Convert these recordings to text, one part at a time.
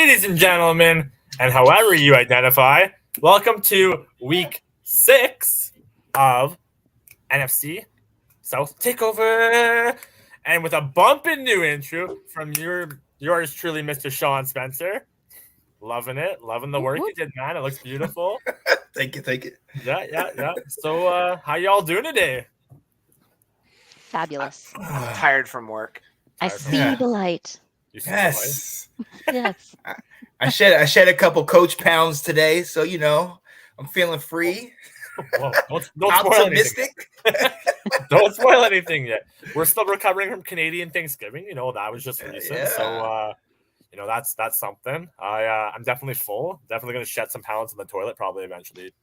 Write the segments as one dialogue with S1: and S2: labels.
S1: Ladies and gentlemen, and however you identify, welcome to week 6 of NFC South Takeover. And with a bumpin' new intro from yours truly, Mr. Sean Spencer. Loving it. Loving the work you did, man. It looks beautiful.
S2: Thank you.
S1: Yeah. So, how y'all doing today?
S3: Fabulous.
S4: I'm tired from work.
S3: I see the light.
S1: You see the light?
S3: Yes.
S2: I shed a couple coach pounds today, so I'm feeling free.
S1: Whoa, don't spoil anything. Don't spoil anything yet. We're still recovering from Canadian Thanksgiving. That was just recent.
S2: Yeah.
S1: So that's something. I'm definitely full. Definitely gonna shed some pounds in the toilet probably eventually,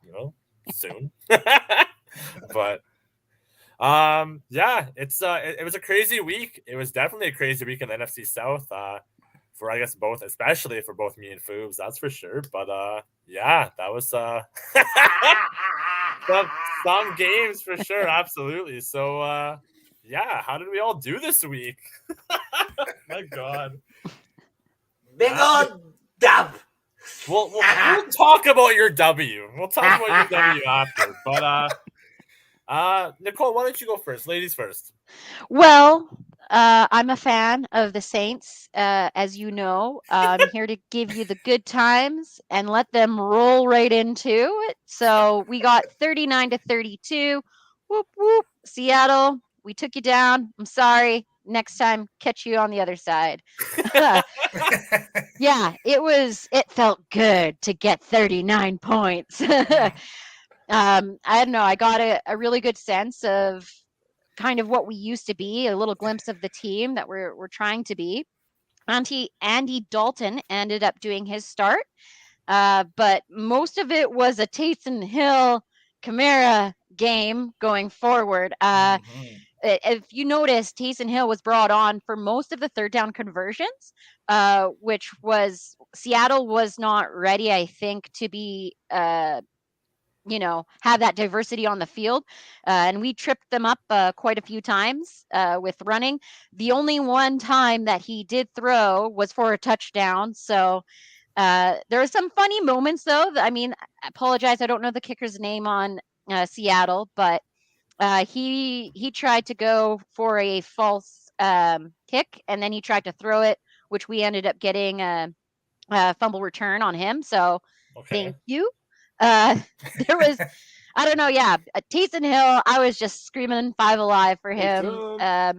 S1: soon. But it was a crazy week. It was definitely a crazy week in the NFC South. For I guess both, especially for both me and Foobs, that's for sure. But that was some games for sure, absolutely. So how did we all do this week? My God,
S4: big old dub.
S1: We'll talk about your W. We'll talk about your W after. But Nicole, why don't you go first? Ladies first.
S3: Well, I'm a fan of the Saints, as you know. I'm here to give you the good times and let them roll right into it. So we got 39-32. Whoop, whoop. Seattle, we took you down. I'm sorry. Next time, catch you on the other side. Yeah, it felt good to get 39 points. I don't know. I got a really good sense of kind of what we used to be, a little glimpse of the team that we're trying to be. Andy Dalton ended up doing his start, but most of it was a Taysom Hill Kamara game going forward. If you notice, Taysom Hill was brought on for most of the third down conversions, which was Seattle was not ready, I think, to be have that diversity on the field. And we tripped them up quite a few times with running. The only one time that he did throw was for a touchdown. So there were some funny moments, though. I mean, I apologize. I don't know the kicker's name on Seattle, but he tried to go for a false kick, and then he tried to throw it, which we ended up getting a fumble return on him. So Thank you. There was, I don't know, Taysom Hill. I was just screaming 5 alive for him. There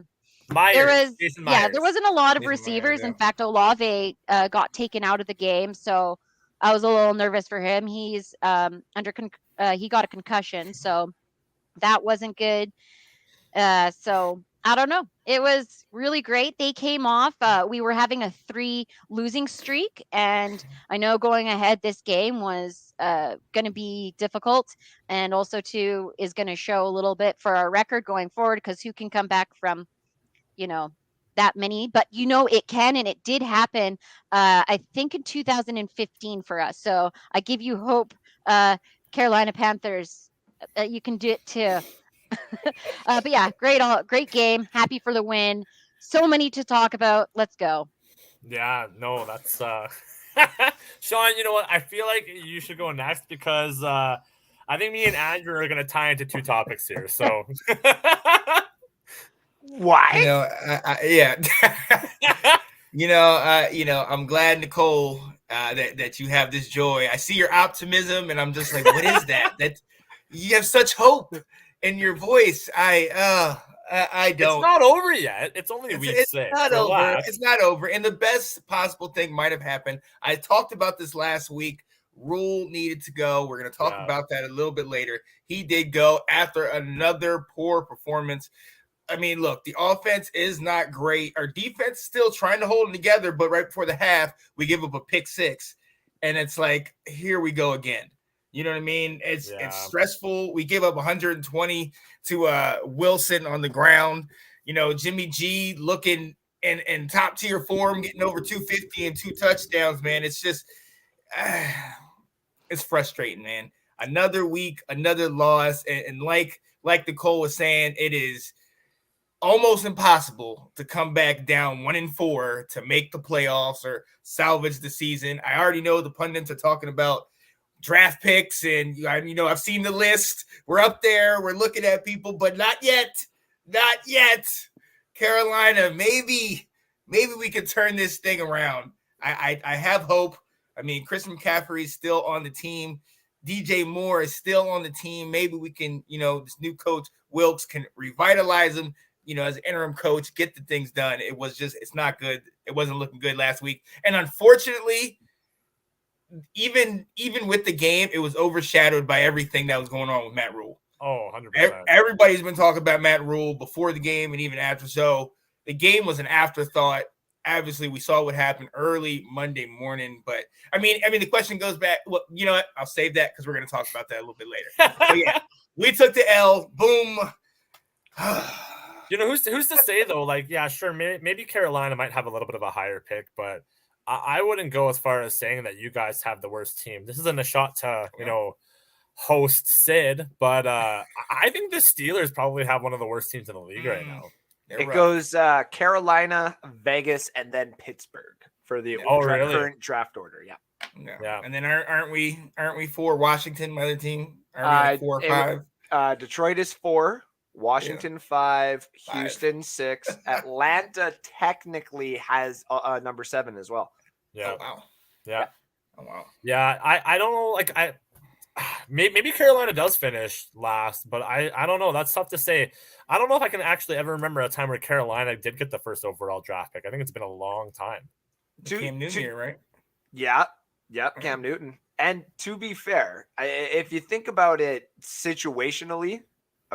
S3: wasn't a lot of receivers. In fact, Olave got taken out of the game, so I was a little nervous for him. He's he got a concussion, so that wasn't good. So I don't know. It was really great. They came off. We were having a 3 losing streak, and I know going ahead this game was going to be difficult, and also too is going to show a little bit for our record going forward, because who can come back from, that many? But it can, and it did happen. I think in 2015 for us. So I give you hope, Carolina Panthers. You can do it too. But yeah, great game. Happy for the win. So many to talk about. Let's go.
S1: Yeah, no, that's Sean, you know what? I feel like you should go next because I think me and Andrew are gonna tie into 2 topics here. So
S4: why?
S2: I'm glad, Nicole, that you have this joy. I see your optimism, and I'm just like, what is that? That you have such hope in your voice. I don't.
S1: It's not over yet. It's only week 6.
S2: It's not over. And the best possible thing might have happened. I talked about this last week. Rhule needed to go. We're going to talk about that a little bit later. He did go after another poor performance. I mean, look, the offense is not great. Our defense is still trying to hold it together, but right before the half, we give up a pick 6. And it's like, here we go again. You know what I mean? It's stressful. We gave up 120 to Wilson on the ground. Jimmy G looking in top tier form, getting over 250 and 2 touchdowns, man. It's just it's frustrating, man. Another week, another loss. And like Nicole was saying, it is almost impossible to come back down 1-4 to make the playoffs or salvage the season. I already know the pundits are talking about draft picks, and I've seen the list. We're up there. We're looking at people, but not yet. Carolina, maybe we could turn this thing around. I have hope. I mean, Chris McCaffrey is still on the team. DJ Moore is still on the team. Maybe we can, this new coach Wilkes can revitalize him, as an interim coach, get the things done. It's not good. It wasn't looking good last week. And unfortunately, even with the game, it was overshadowed by everything that was going on with Matt Rhule.
S1: Oh, 100%.
S2: Everybody's been talking about Matt Rhule before the game and even after. So the game was an afterthought. Obviously, we saw what happened early Monday morning. But, I mean, the question goes back. Well, you know what? I'll save that because we're going to talk about that a little bit later. So, yeah, we took the L. Boom.
S1: Who's to say, though? Like, yeah, sure, maybe Carolina might have a little bit of a higher pick, but I wouldn't go as far as saying that you guys have the worst team. This isn't a shot to, host Sid, but I think the Steelers probably have one of the worst teams in the league right now.
S4: It goes Carolina, Vegas, and then Pittsburgh for the current draft order.
S2: Yeah. And then aren't we 4? Washington, my other team. Aren't we 4 or 5?
S4: Detroit is 4. Washington 5, Houston 6. Atlanta technically has number 7 as well.
S1: Yeah.
S2: Oh, wow.
S1: Yeah.
S2: Oh, wow.
S1: Yeah. I don't know. Like maybe Carolina does finish last, but I don't know. That's tough to say. I don't know if I can actually ever remember a time where Carolina did get the first overall draft pick. I think it's been a long time.
S2: Cam Newton here, right?
S4: Yeah. Yep. Cam Newton. And to be fair, if you think about it situationally,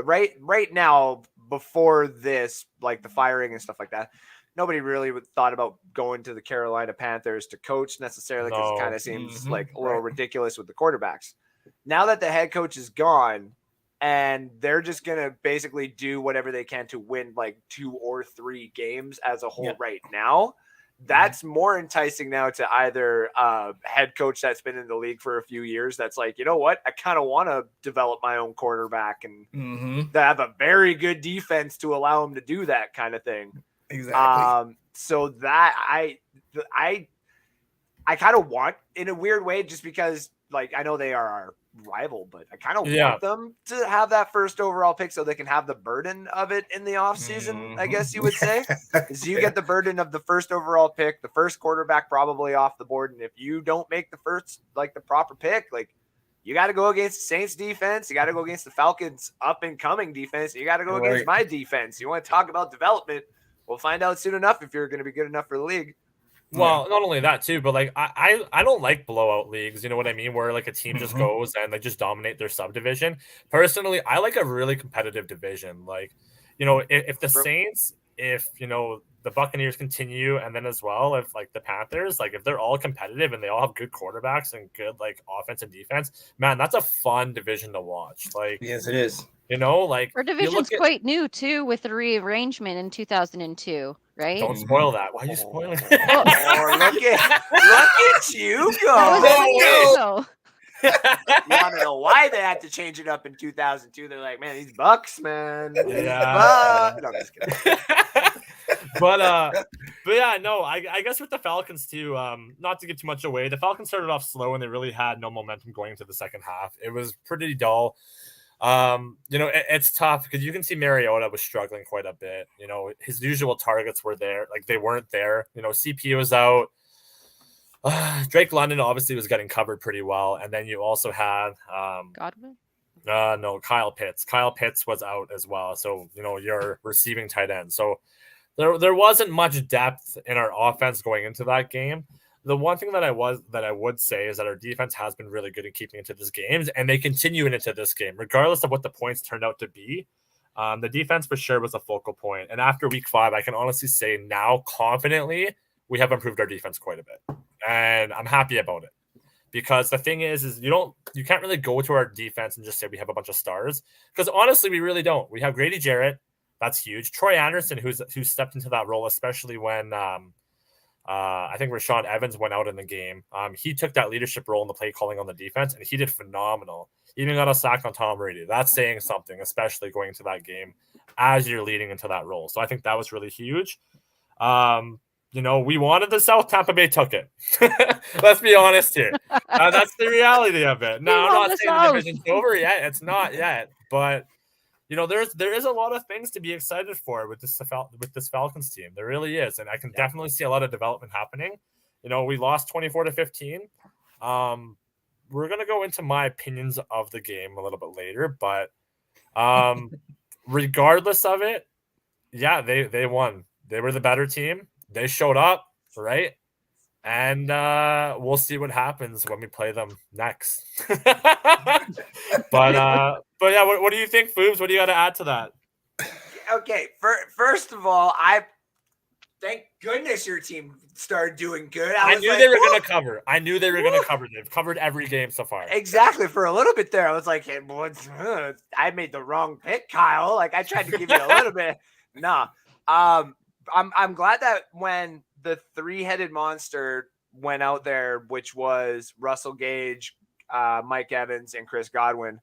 S4: right now, before this, like the firing and stuff like that, nobody really thought about going to the Carolina Panthers to coach necessarily because it kind of seems like a little ridiculous with the quarterbacks. Now that the head coach is gone and they're just going to basically do whatever they can to win like 2 or 3 games as a whole right now, that's more enticing now to either head coach that's been in the league for a few years that's like, you know what, I kind of want to develop my own quarterback and have a very good defense to allow him to do that kind of thing.
S2: Exactly.
S4: So that I kind of want, in a weird way, just because like I know they are our rival, but I kind of want them to have that first overall pick so they can have the burden of it in the offseason, I guess you would say. Is you get the burden of the first overall pick, the first quarterback probably off the board, and if you don't make the first, like the proper pick, like you got to go against the Saints defense, you got to go against the Falcons up and coming defense, you got to go against my defense. You want to talk about development? We'll find out soon enough if you're going to be good enough for the league.
S1: Well, not only that too, but like I don't like blowout leagues. You know what I mean? Where like a team just goes and they just dominate their subdivision. Personally, I like a really competitive division. Like, if the Saints, if the Buccaneers continue, and then as well if like the Panthers, like if they're all competitive and they all have good quarterbacks and good like offense and defense, man, that's a fun division to watch. Like,
S2: yes, it is.
S1: Like
S3: our division's quite new too, with the rearrangement in 2002. Right?
S1: Don't spoil that. Why are you spoiling it?
S4: Look at you go. You want to know why they had to change it up in 2002? They're like, man, these Bucks, man.
S1: Yeah.
S4: No, I'm just kidding.
S1: But yeah, no, I guess with the Falcons too, not to get too much away, the Falcons started off slow and they really had no momentum going into the second half. It was pretty dull. It's tough because you can see Mariota was struggling quite a bit. His usual targets were there, like they weren't there. CP was out. Drake London obviously was getting covered pretty well, and then you also had
S3: Godwin.
S1: No, Kyle Pitts. Kyle Pitts was out as well. So your receiving tight end. So there wasn't much depth in our offense going into that game. The one thing that I would say is that our defense has been really good at keeping into this game, and they continue into this game, regardless of what the points turned out to be. The defense for sure was a focal point. And after week 5, I can honestly say now confidently, we have improved our defense quite a bit. And I'm happy about it. Because the thing is you can't really go to our defense and just say we have a bunch of stars. Because honestly, we really don't. We have Grady Jarrett. That's huge. Troy Anderson, who stepped into that role, especially when I think Rashawn Evans went out in the game. He took that leadership role in the play calling on the defense, and he did phenomenal. Even got a sack on Tom Brady. That's saying something, especially going into that game. as you're leading into that role. So I think that was really huge. We wanted the South. Tampa Bay took it. Let's be honest here. That's the reality of it. Now, I'm not saying the division's over yet. It's not yet. But, there is a lot of things to be excited for with this Falcons team. There really is. And I can definitely see a lot of development happening. We lost 24-15. We're going to go into my opinions of the game a little bit later. But regardless of it, they won. They were the better team. They showed up, right? And we'll see what happens when we play them next. But yeah, what do you think, Foobs? What do you got to add to that?
S4: Okay, first of all, thank goodness your team started doing good.
S1: I knew they were going to cover. They've covered every game so far.
S4: Exactly. For a little bit there, I was like, hey, I made the wrong pick, Kyle. Like, I tried to give you a little bit. Nah. I'm glad that when the three-headed monster went out there, which was Russell Gage, Mike Evans, and Chris Godwin,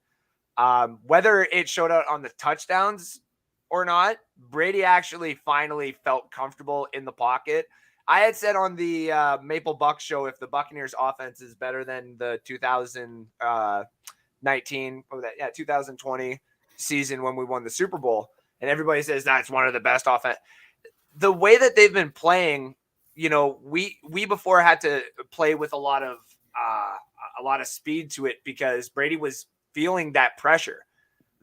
S4: whether it showed out on the touchdowns or not, Brady actually finally felt comfortable in the pocket. I had said on the Maple Buck show, if the Buccaneers offense is better than the 2020 season when we won the Super Bowl, and everybody says that's one of the best offense. The way that they've been playing, we before had to play with a lot of speed to it because Brady was feeling that pressure.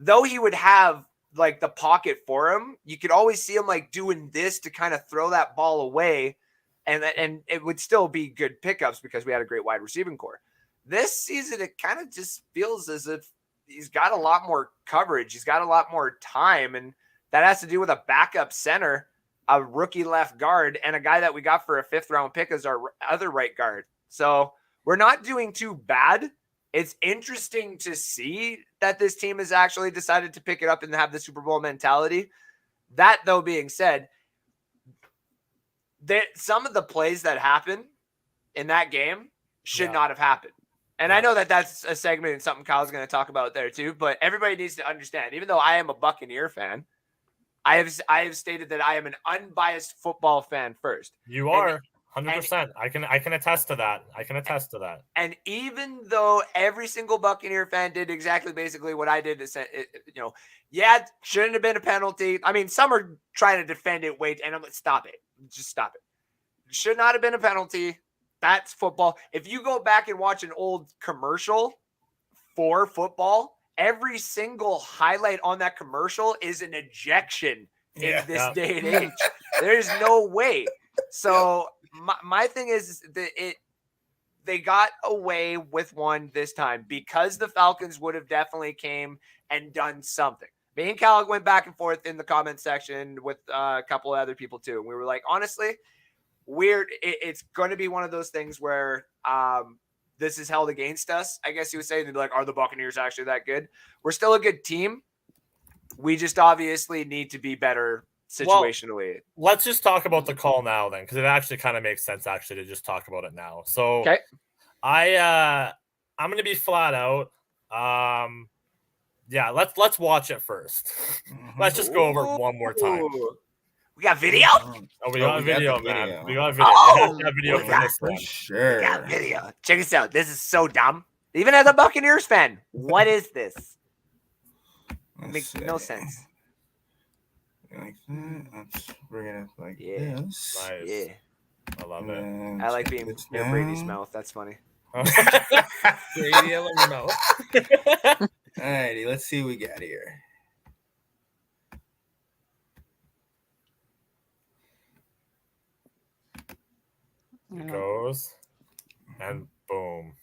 S4: Though he would have like the pocket for him, you could always see him like doing this to kind of throw that ball away, and it would still be good pickups because we had a great wide receiving core. This season, it kind of just feels as if he's got a lot more coverage. He's got a lot more time, and that has to do with a backup center, a rookie left guard, and a guy that we got for a 5th-round pick as our other right guard. So we're not doing too bad. It's interesting to see that this team has actually decided to pick it up and have the Super Bowl mentality. That, though, being said, some of the plays that happened in that game should not have happened. And I know that that's a segment and something Kyle's going to talk about there too, but everybody needs to understand, even though I am a Buccaneer fan, I have stated that I am an unbiased football fan first.
S1: You are 100%. I can attest to that. And
S4: even though every single Buccaneer fan did exactly basically what I did to say, shouldn't have been a penalty. I mean, some are trying to defend it. And I'm like, stop it. Just stop it. Should not have been a penalty. That's football. If you go back and watch an old commercial for football, every single highlight on that commercial is an ejection in this day and age. There's no way. So my thing is that they got away with one this time because the Falcons would have definitely came and done something. Me and Cal went back and forth in the comment section with a couple of other people too. And we were like, honestly, it's going to be one of those things where this is held against us, I guess you would say. They'd be like, are the Buccaneers actually that good? We're still a good team. We just obviously need to be better situationally.
S1: Well, let's just talk about the call now then, because it actually kind of makes sense actually to just talk about it now. So
S4: okay.
S1: I'm going to be flat out. Let's watch it first. Let's just go over it one more time.
S4: We got video?
S1: We got video, man. We got video.
S4: Oh,
S1: we got video for this
S2: for
S1: one.
S2: sure.
S4: We got video. Check this out. This is so dumb. Even as a Buccaneers fan, what is this? Makes no sense.
S2: Like that. Let's bring it up like
S4: Yeah.
S2: this.
S1: Nice.
S4: Yeah.
S1: I love it.
S2: And
S4: I like
S2: check
S4: being
S2: this
S4: near
S2: down.
S4: Brady's mouth. That's funny.
S1: Radio in your mouth.
S2: Alrighty, let's see what we got here.
S1: It goes. And boom.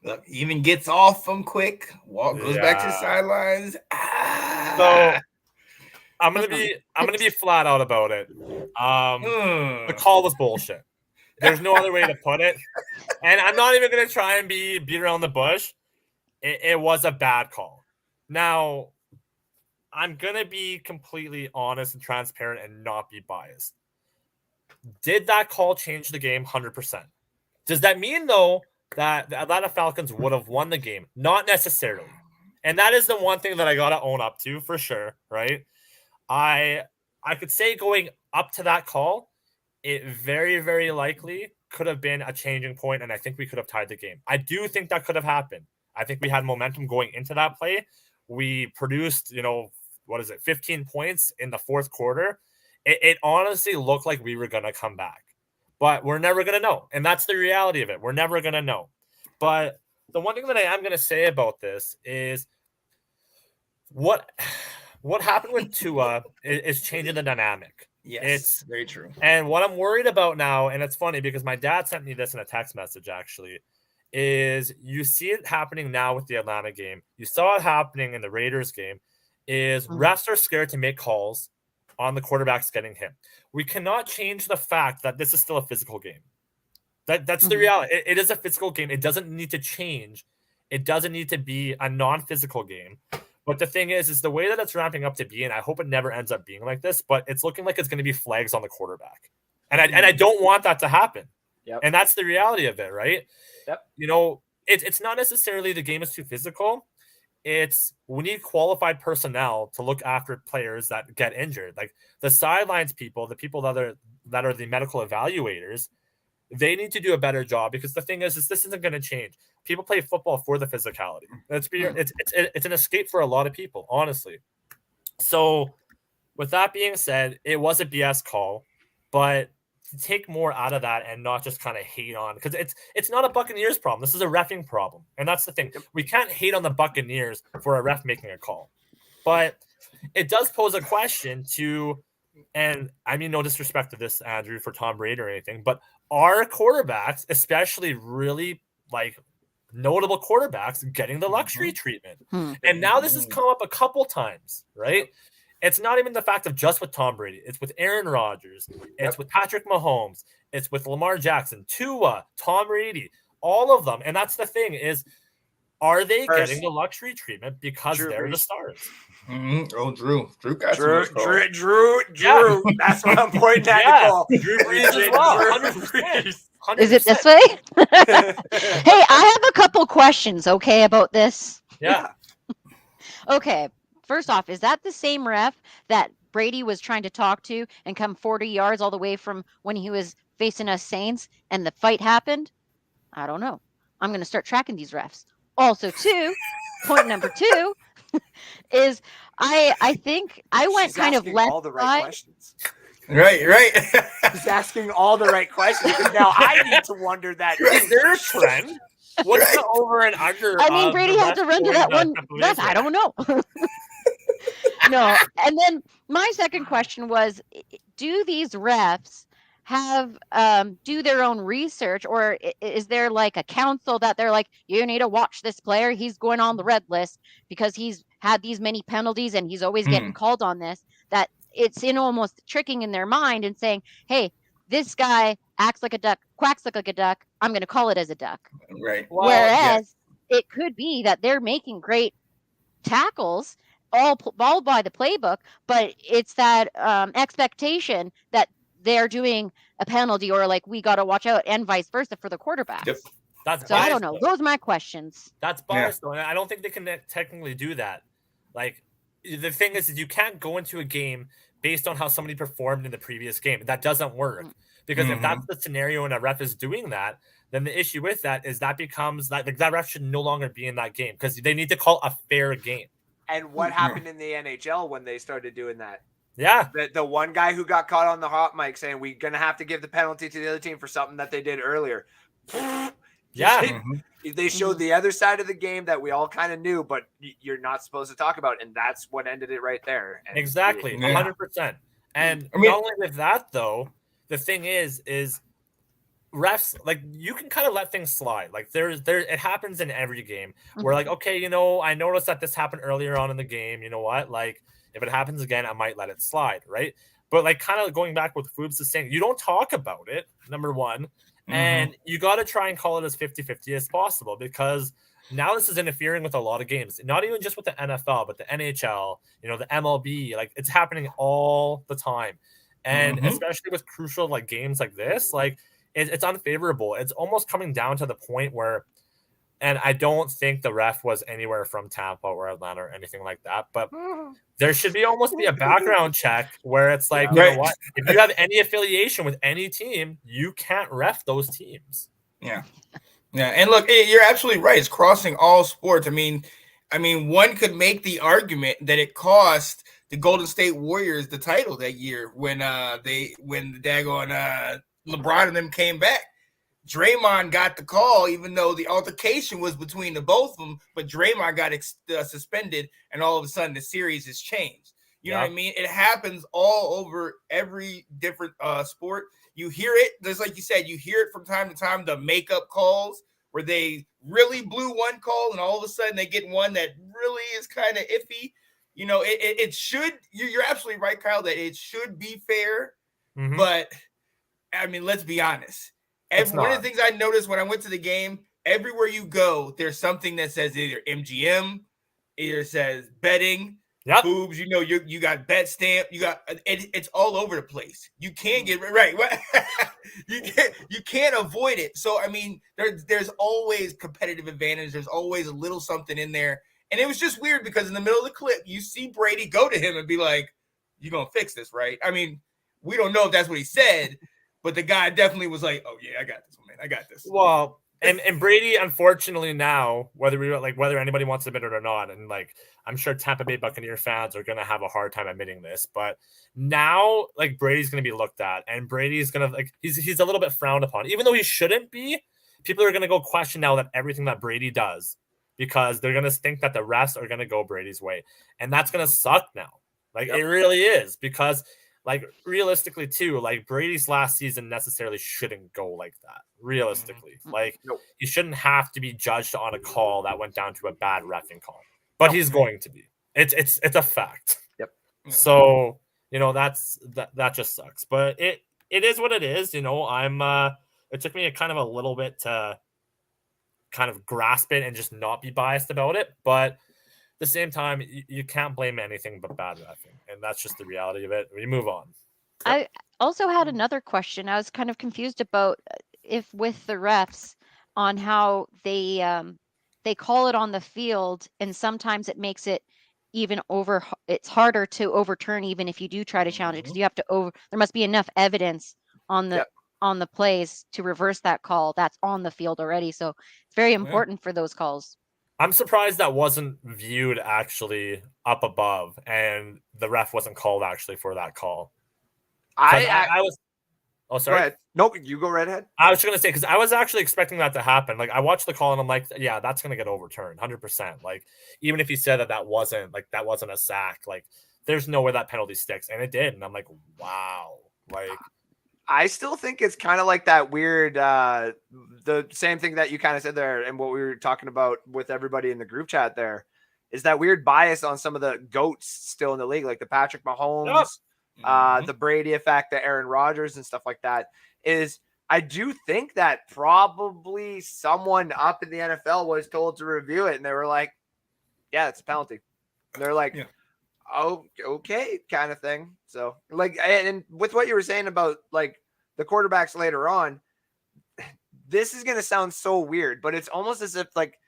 S2: Look, even gets off them quick. Goes back to the sidelines.
S1: So I'm gonna be flat out about it. The call was bullshit. There's no other way to put it. And I'm not even gonna try and beat around the bush. It was a bad call. Now, I'm gonna be completely honest and transparent and not be biased. Did that call change the game? 100%. Does that mean though that the Atlanta Falcons would have won the game? Not necessarily. And that is the one thing that I gotta own up to for sure, right? I could say going up to that call, it very, very likely could have been a changing point, and I think we could have tied the game. I do think that could have happened. I think we had momentum going into that play. We produced, 15 points in the fourth quarter. It honestly looked like we were going to come back, but we're never going to know. And that's the reality of it. We're never going to know. But the one thing that I am going to say about this is what happened with Tua is changing the dynamic.
S2: Yes,
S1: it's
S2: very true.
S1: And what I'm worried about now, and it's funny because my dad sent me this in a text message actually, is you see it happening now with the Atlanta game. You saw it happening in the Raiders game, is refs are scared to make calls on the quarterbacks getting hit. We cannot change the fact that this is still a physical game. That's the reality. It is a physical game. It doesn't need to change. It doesn't need to be a non-physical game. But the thing is the way that it's ramping up to be, and I hope it never ends up being like this, but it's looking like it's going to be flags on the quarterback. And I don't want that to happen.
S4: Yep.
S1: And that's the reality of it, right?
S4: Yep.
S1: It's not necessarily the game is too physical. It's we need qualified personnel to look after players that get injured. Like the sidelines people, the people that are the medical evaluators, they need to do a better job because the thing is this isn't going to change. People play football for the physicality. It's an escape for a lot of people, honestly. So with that being said, it was a BS call, but to take more out of that and not just kind of hate on, because it's not a Buccaneers problem. This is a reffing problem. And that's the thing. We can't hate on the Buccaneers for a ref making a call. But it does pose a question to, and I mean no disrespect to this, Andrew, for Tom Brady or anything, but are quarterbacks, especially really like notable quarterbacks, getting the luxury treatment? And now this has come up a couple times, right? It's not even the fact of just with Tom Brady. It's with Aaron Rodgers. It's with Patrick Mahomes. It's with Lamar Jackson, Tua, Tom Brady, all of them. And that's the thing is, are they getting the luxury treatment because they're the stars?
S2: Oh, Drew got
S4: Drew. Yeah. That's what I'm pointing at.
S1: Drew Brees as well. 100%.
S3: Is it this way? Hey, I have a couple questions, okay, about this.
S1: Yeah.
S3: Okay. First off, is that the same ref that Brady was trying to talk to and come 40 yards all the way from when he was facing us Saints and the fight happened? I don't know. I'm going to start tracking these refs. Also, point number 2 is I think I went kind of left
S4: all the right questions.
S2: Right.
S4: He's asking all the right questions. Now I need to wonder that.
S1: Is there a trend? What's the over and under?
S3: I mean, Brady had to run to that one. I don't know. No. And then my second question was, do these refs have do their own research, or is there like a council that they're like, you need to watch this player, he's going on the red list because he's had these many penalties and he's always getting called on this, that it's in almost tricking in their mind and saying, hey, this guy acts like a duck, quacks like a duck, I'm going to call it as a duck.
S2: Right.
S3: Whereas it could be that they're making great tackles all by the playbook, but it's that expectation that they're doing a penalty or like we got to watch out, and vice versa for the quarterbacks.
S2: Yep.
S1: That's
S3: so I don't know. Those are my questions.
S1: That's biased though. And I don't think they can technically do that. Like the thing is you can't go into a game based on how somebody performed in the previous game. That doesn't work. Because if that's the scenario and a ref is doing that, then the issue with that is that becomes that ref should no longer be in that game because they need to call a fair game.
S4: And what happened in the NHL when they started doing that?
S1: Yeah.
S4: The one guy who got caught on the hot mic saying we're going to have to give the penalty to the other team for something that they did earlier.
S1: Yeah.
S4: They showed the other side of the game that we all kind of knew, but you're not supposed to talk about. And that's what ended it right there. And
S1: exactly. 100%. And not only with that, though, the thing is refs, like you can kind of let things slide. Like it happens in every game. We're like, okay, I noticed that this happened earlier on in the game. You know what? Like if it happens again, I might let it slide, right? But like kind of going back with Foobs is saying, you don't talk about it, number one, and you got to try and call it as 50-50 as possible because now this is interfering with a lot of games, not even just with the NFL, but the NHL, the MLB, like it's happening all the time. And especially with crucial like games like this, like it's unfavorable. It's almost coming down to the point where And I don't think the ref was anywhere from Tampa or Atlanta or anything like that. But there should almost be a background check where it's like, you know what? If you have any affiliation with any team, you can't ref those teams.
S2: Yeah. Yeah. And look, you're absolutely right. It's crossing all sports. I mean, one could make the argument that it cost the Golden State Warriors the title that year when the daggone LeBron and them came back. Draymond got the call, even though the altercation was between the both of them, but Draymond got suspended, and all of a sudden the series has changed. You know what I mean? It happens all over every different sport. You hear it, just like you said, you hear it from time to time, the makeup calls where they really blew one call and all of a sudden they get one that really is kind of iffy. You know, it should, you're absolutely right, Kyle, that it should be fair, but I mean, let's be honest. One of the things I noticed when I went to the game, everywhere you go, there's something that says either MGM, either says betting, boobs. You know, you got bet stamp. You got it's all over the place. You can't get right. you can't avoid it. So I mean, there's always competitive advantage. There's always a little something in there. And it was just weird because in the middle of the clip, you see Brady go to him and be like, "You're gonna fix this, right?" I mean, we don't know if that's what he said. But the guy definitely was like, "Oh yeah, I got this one, man. I got this."
S1: Well, and Brady, unfortunately, now whether anybody wants to admit it or not, and like I'm sure Tampa Bay Buccaneer fans are gonna have a hard time admitting this, but now like Brady's gonna be looked at, and Brady's gonna he's a little bit frowned upon, even though he shouldn't be. People are gonna go question now that everything that Brady does because they're gonna think that the refs are gonna go Brady's way, and that's gonna suck now. Like it really is because. Like realistically too, like Brady's last season necessarily shouldn't go like that. Realistically, like he shouldn't have to be judged on a call that went down to a bad reffing call, but he's going to be. It's a fact.
S4: Yep.
S1: So you know that just sucks, but it is what it is. You know, it took me a kind of a little bit to kind of grasp it and just not be biased about it, but. At the same time, you can't blame anything but bad reffing, and that's just the reality of it. We move on.
S3: I also had another question. I was kind of confused about if with the refs on how they call it on the field, and sometimes it makes it even it's harder to overturn even if you do try to challenge it because you have to there must be enough evidence on the plays to reverse that call that's on the field already. So it's very important for those calls.
S1: I'm surprised that wasn't viewed actually up above, and the ref wasn't called actually for that call. I was. Oh, sorry.
S4: Go ahead. Nope, you go right ahead.
S1: I was just gonna say because I was actually expecting that to happen. Like I watched the call and I'm like, yeah, that's gonna get overturned, 100%. Like even if he said that wasn't a sack, like there's no way that penalty sticks, and it did. And I'm like, wow, like.
S4: I still think it's kind of like that weird, the same thing that you kind of said there and what we were talking about with everybody in the group chat there is that weird bias on some of the GOATs still in the league, like the Patrick Mahomes, the Brady effect, the Aaron Rodgers and stuff like that is I do think that probably someone up in the NFL was told to review it and they were like, yeah, it's a penalty. And they're like, oh, okay, kind of thing. So like, and with what you were saying about like the quarterbacks later on, this is going to sound so weird, but it's almost as if like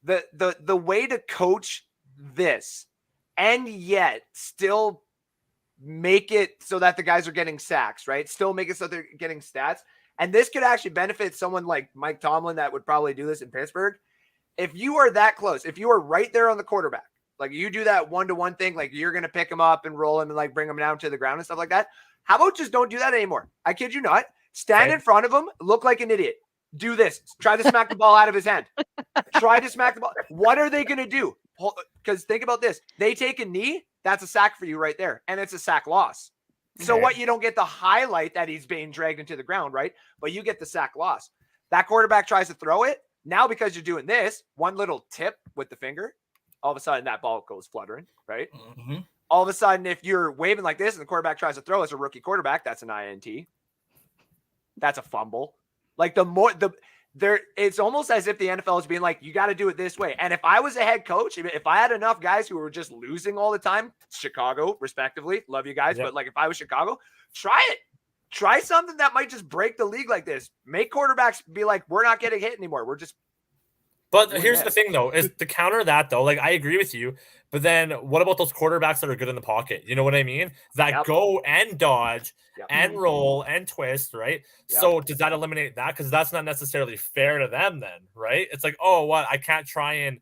S4: the way to coach this and yet still make it so that the guys are getting sacks, right? Still make it so they're getting stats. And this could actually benefit someone like Mike Tomlin that would probably do this in Pittsburgh. If you are that close, if you are right there on the quarterback, like you do that one-to-one thing, like you're going to pick him up and roll him and like bring him down to the ground and stuff like that. How about just don't do that anymore? I kid you not. Stand in front of him, look like an idiot. Do this. Try to smack the ball out of his hand. Try to smack the ball. What are they going to do? Because think about this. They take a knee, that's a sack for you right there. And it's a sack loss. So what, you don't get the highlight that he's being dragged into the ground, right? But you get the sack loss. That quarterback tries to throw it. Now, because you're doing this, one little tip with the finger, all of a sudden that ball goes fluttering, right? Mm-hmm. All of a sudden, if you're waving like this and the quarterback tries to throw as a rookie quarterback, that's an INT. That's a fumble. Like it's almost as if the NFL is being like, you got to do it this way. And if I was a head coach, if I had enough guys who were just losing all the time, Chicago, respectively, love you guys. Yep. But like, if I was Chicago, try it. Try something that might just break the league like this. Make quarterbacks be like, we're not getting hit anymore. We're just
S1: But here's the thing, though, is to counter that, though, like, I agree with you, but then what about those quarterbacks that are good in the pocket? You know what I mean? That go and dodge and roll and twist, right? So does that eliminate that? Because that's not necessarily fair to them then, right? It's like, oh, what? I can't try and,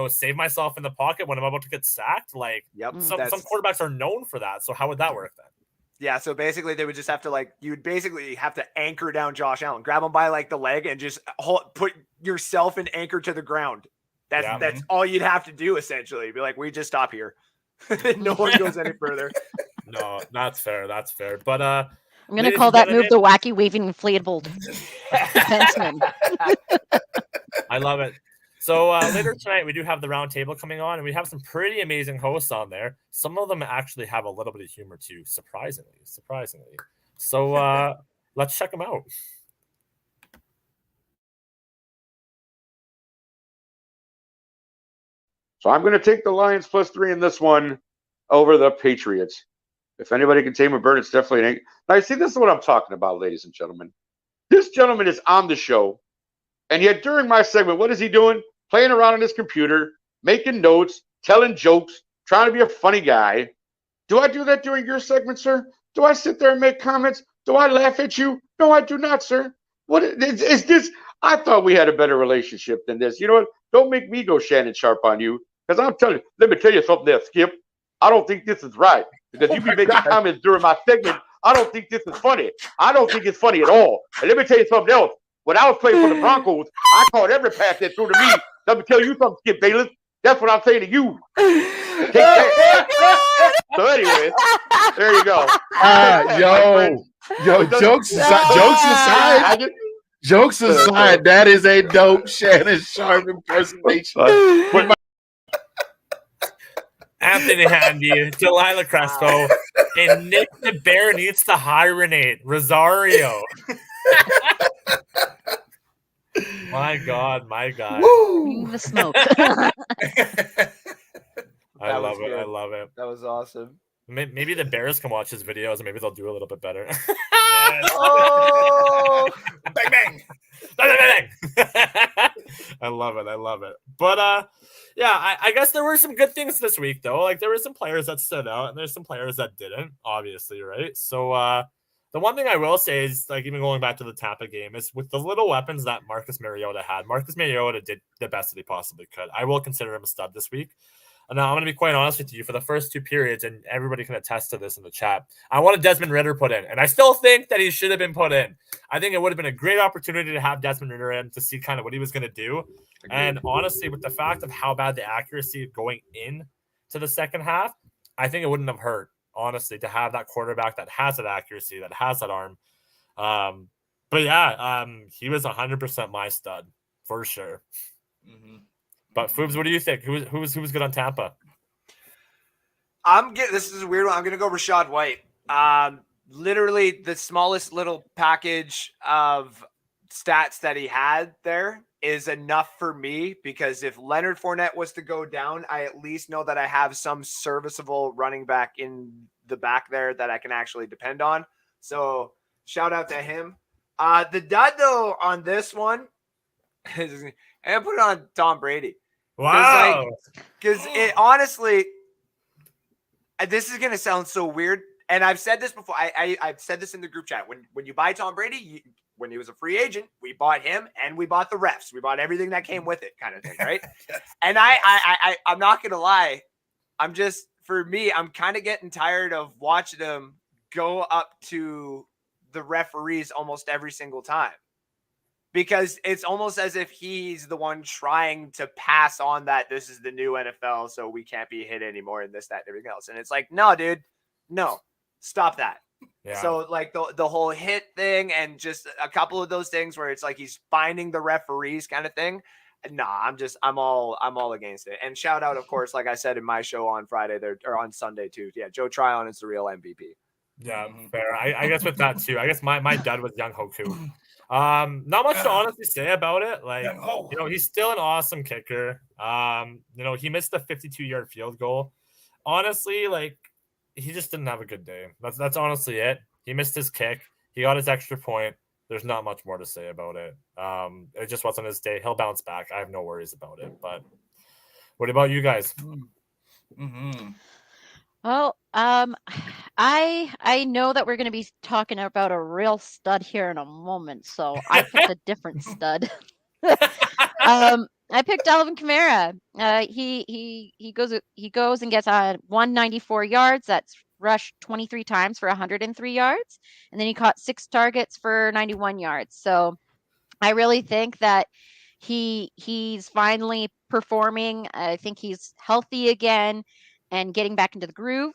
S1: save myself in the pocket when I'm about to get sacked? Like, some quarterbacks are known for that. So how would that work then?
S4: Yeah, so basically they would just have to you would basically have to anchor down Josh Allen, grab him by the leg and just put yourself an anchor to the ground. That's all you'd have to do essentially. Be like, we just stop here. No one goes any further.
S1: No, that's fair. That's fair. But
S3: I'm gonna call that move the wacky waving inflatable defenseman.
S1: I love it. So later tonight, we do have the round table coming on, and we have some pretty amazing hosts on there. Some of them actually have a little bit of humor too, surprisingly. So let's check them out.
S5: So I'm going to take the Lions +3 in this one over the Patriots. If anybody can tame a bird, it's definitely an eight. Now, see, this is what I'm talking about, ladies and gentlemen. This gentleman is on the show, and yet during my segment, what is he doing? Playing around on his computer, making notes, telling jokes, trying to be a funny guy. Do I do that during your segment, sir? Do I sit there and make comments? Do I laugh at you? No, I do not, sir. What is this? I thought we had a better relationship than this. You know what? Don't make me go Shannon Sharp on you, because I'm telling you, let me tell you something there, Skip. I don't think this is right, because you be making comments during my segment. I don't think this is funny. I don't think it's funny at all. And let me tell you something else. When I was playing for the Broncos, I caught every pass that threw to me. Let me tell you something, Skip Bayless. That's what I'm saying to you. Take that. So anyway, there you go.
S6: Jokes aside, that is a dope Shannon Sharp impersonation.
S1: Anthony Handy, Delilah Crespo, and Nick the Bear needs to hibernate. Rosario. My God.
S3: Woo! The smoke.
S1: I love it.
S4: That was awesome.
S1: Maybe the Bears can watch his videos and maybe they'll do a little bit better.
S2: Oh! Bang, bang.
S1: Bang, bang. I love it. But yeah, I guess there were some good things this week though. Like there were some players that stood out and there's some players that didn't, obviously, right? So the one thing I will say is, like, even going back to the Tampa game, is with the little weapons that Marcus Mariota had, Marcus Mariota did the best that he possibly could. I will consider him a stud this week. And now I'm going to be quite honest with you, for the first two periods, and everybody can attest to this in the chat, I wanted Desmond Ridder put in, and I still think that he should have been put in. I think it would have been a great opportunity to have Desmond Ridder in to see kind of what he was going to do. And honestly, with the fact of how bad the accuracy going in to the second half, I think it wouldn't have hurt, honestly, to have that quarterback that has that accuracy, that has that arm. But yeah, he was 100% my stud for sure.
S2: Mm-hmm.
S1: But Foobs, what do you think? Who was good on Tampa?
S4: This is a weird one. I'm gonna go Rachaad White. Literally the smallest little package of stats that he had there is enough for me, because if Leonard Fournette was to go down, I at least know that I have some serviceable running back in the back there that I can actually depend on. So shout out to him. The dud though on this one is, and put it on Tom Brady.
S1: Wow.
S4: Because it honestly, this is going to sound so weird. And I've said this before. I've said this in the group chat. When you buy Tom Brady, when he was a free agent, we bought him and we bought the refs. We bought everything that came with it, kind of thing, right? And I'm not going to lie. For me, I'm kind of getting tired of watching them go up to the referees almost every single time. Because it's almost as if he's the one trying to pass on that this is the new NFL, so we can't be hit anymore and this, that, and everything else. And it's like, no, dude, no, stop that. Yeah. So like the whole hit thing and just a couple of those things where it's like he's finding the referees kind of thing. Nah, I'm all against it. And shout out, of course, like I said in my show on Friday there, or on Sunday too. Yeah, Joe Tryon is the real MVP.
S1: Yeah, fair. I guess with that too. I guess my dad was Young Hoku. Not much to honestly say about it. Like, he's still an awesome kicker. He missed the 52-yard field goal. Honestly, like, he just didn't have a good day. That's honestly it. He missed his kick. He got his extra point. There's not much more to say about it. It just wasn't his day. He'll bounce back. I have no worries about it. But what about you guys?
S2: Mm-hmm.
S3: Well, I know that we're going to be talking about a real stud here in a moment, so I picked a different stud. I picked Alvin Kamara. He goes and gets 194 yards. That's rushed 23 times for 103 yards, and then he caught 6 targets for 91 yards. So I really think that he's finally performing. I think he's healthy again and getting back into the groove.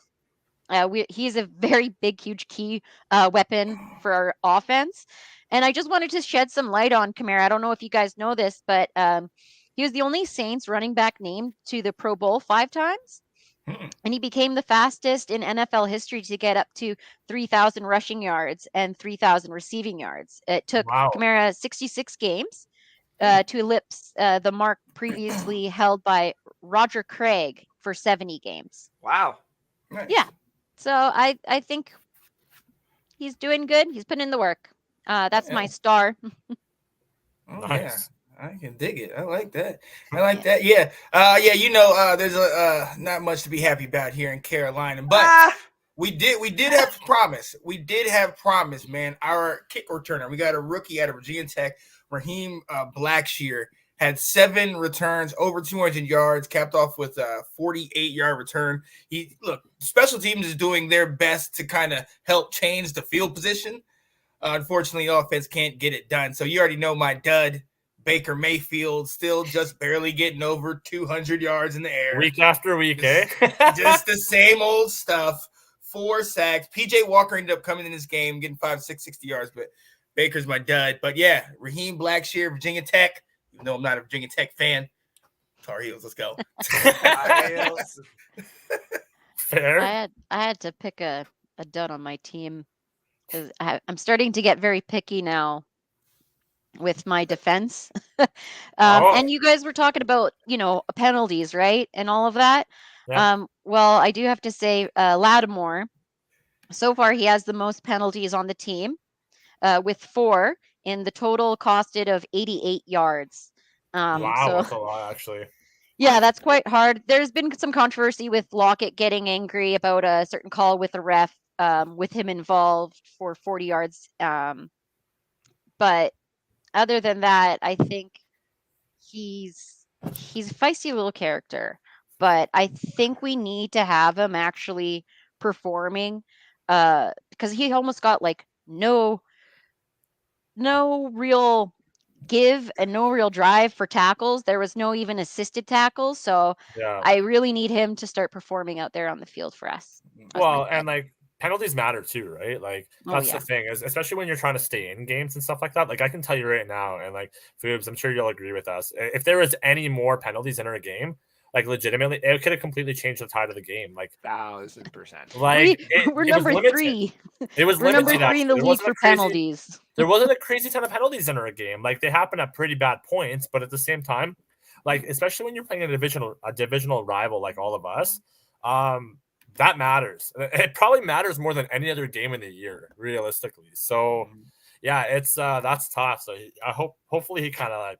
S3: He's a very big, huge key weapon for our offense. And I just wanted to shed some light on Kamara. I don't know if you guys know this, but he was the only Saints running back named to the Pro Bowl 5 times. And he became the fastest in NFL history to get up to 3,000 rushing yards and 3,000 receiving yards. It took Kamara 66 games to ellipse the mark previously held by Roger Craig for 70 games.
S4: Wow.
S2: Nice.
S3: Yeah. So I think he's doing good. He's putting in the work. That's my star.
S2: Oh,
S1: Nice.
S2: Yeah, I can dig it. I like that. Yeah. There's not much to be happy about here in Carolina, but we did have promise. We did have promise, man. Our kick returner, we got a rookie out of Virginia Tech, Raheem Blackshear, had 7 returns, over 200 yards, capped off with a 48-yard return. Special teams is doing their best to kind of help change the field position. Unfortunately, offense can't get it done. So you already know my dud, Baker Mayfield, still just barely getting over 200 yards in the air.
S1: Week after week,
S2: just the same old stuff. 4 sacks. PJ Walker ended up coming in this game, getting 5, 6, 60 yards, but Baker's my dud. But yeah, Raheem Blackshear, Virginia Tech. Even though I'm not a Virginia Tech fan. Tar Heels, let's go.
S1: Fair.
S3: I had to pick a dud on my team because I'm starting to get very picky now with my defense. And you guys were talking about, penalties, right? And all of that.
S1: Yeah.
S3: Well, I do have to say Lattimore, so far he has the most penalties on the team with 4. And the total costed of 88 yards.
S1: Wow, that's a lot, actually.
S3: Yeah, that's quite hard. There's been some controversy with Lockett getting angry about a certain call with the ref, with him involved for 40 yards. But other than that, I think he's a feisty little character. But I think we need to have him actually performing, because he almost got no real give and no real drive for tackles. There was no even assisted tackles. So
S1: Yeah.
S3: I really need him to start performing out there on the field for us.
S1: Well, and penalties matter too, right? That's the thing, is especially when you're trying to stay in games and stuff like that. I can tell you right now, and Foobs, I'm sure you'll agree with us. If there was any more penalties in our game, legitimately, it could have completely changed the tide of the game.
S4: 1,000%.
S3: We're number 3.
S1: It was
S3: We're
S1: limited.
S3: number 3 in the league for penalties.
S1: There wasn't a crazy ton of penalties in our game. They happen at pretty bad points, but at the same time, especially when you're playing a divisional rival like all of us, that matters. It probably matters more than any other game in the year, realistically. So, yeah, it's that's tough. So hopefully he kind of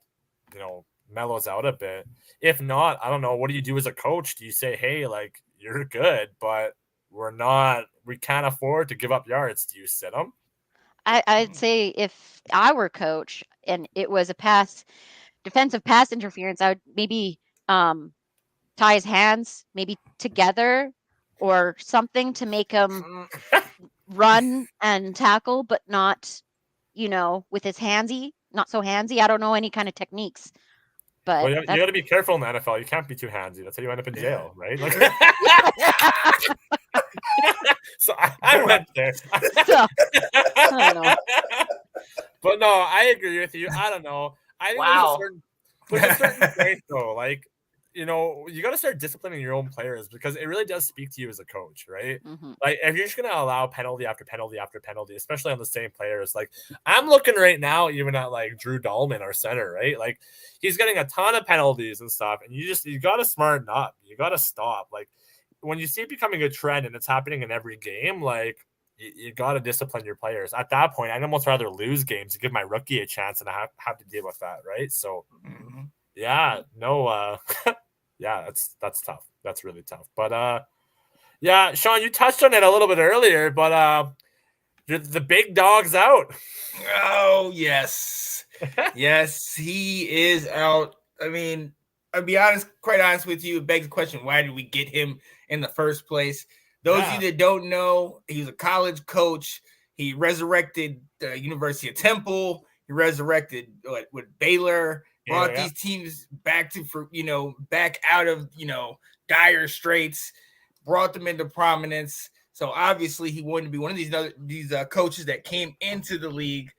S1: mellows out a bit. If not, I don't know. What do you do as a coach? Do you say, hey, you're good, but we can't afford to give up yards? Do you sit them?
S3: I'd say if I were coach and it was a defensive pass interference, I would maybe tie his hands maybe together or something to make him run and tackle, but not, with his not so handsy. I don't know any kind of techniques. But
S1: you got to be careful in the NFL. You can't be too handsy. That's how you end up in jail, right? So I went there.
S3: I don't know.
S1: But no, I agree with you. I don't know. I think there's a certain place, though. You got to start disciplining your own players because it really does speak to you as a coach, right?
S3: Mm-hmm.
S1: If you're just going to allow penalty after penalty after penalty, especially on the same players, I'm looking right now even at Drew Dahlman, our center, right? He's getting a ton of penalties and stuff, and you got to smarten up. You got to stop. When you see it becoming a trend and it's happening in every game, you got to discipline your players. At that point, I'd almost rather lose games to give my rookie a chance and I have to deal with that, right? So, yeah, no, yeah, that's tough. That's really tough. But yeah, Sean, you touched on it a little bit earlier, but the big dog's out.
S2: Oh yes, yes, he is out. I mean, I'll be quite honest with you. It begs the question: why did we get him in the first place? Those of you that don't know, he's a college coach. He resurrected the University of Temple. He resurrected with Baylor. Brought these teams back back out of dire straits. Brought them into prominence. So obviously he wanted to be one of these coaches that came into the league,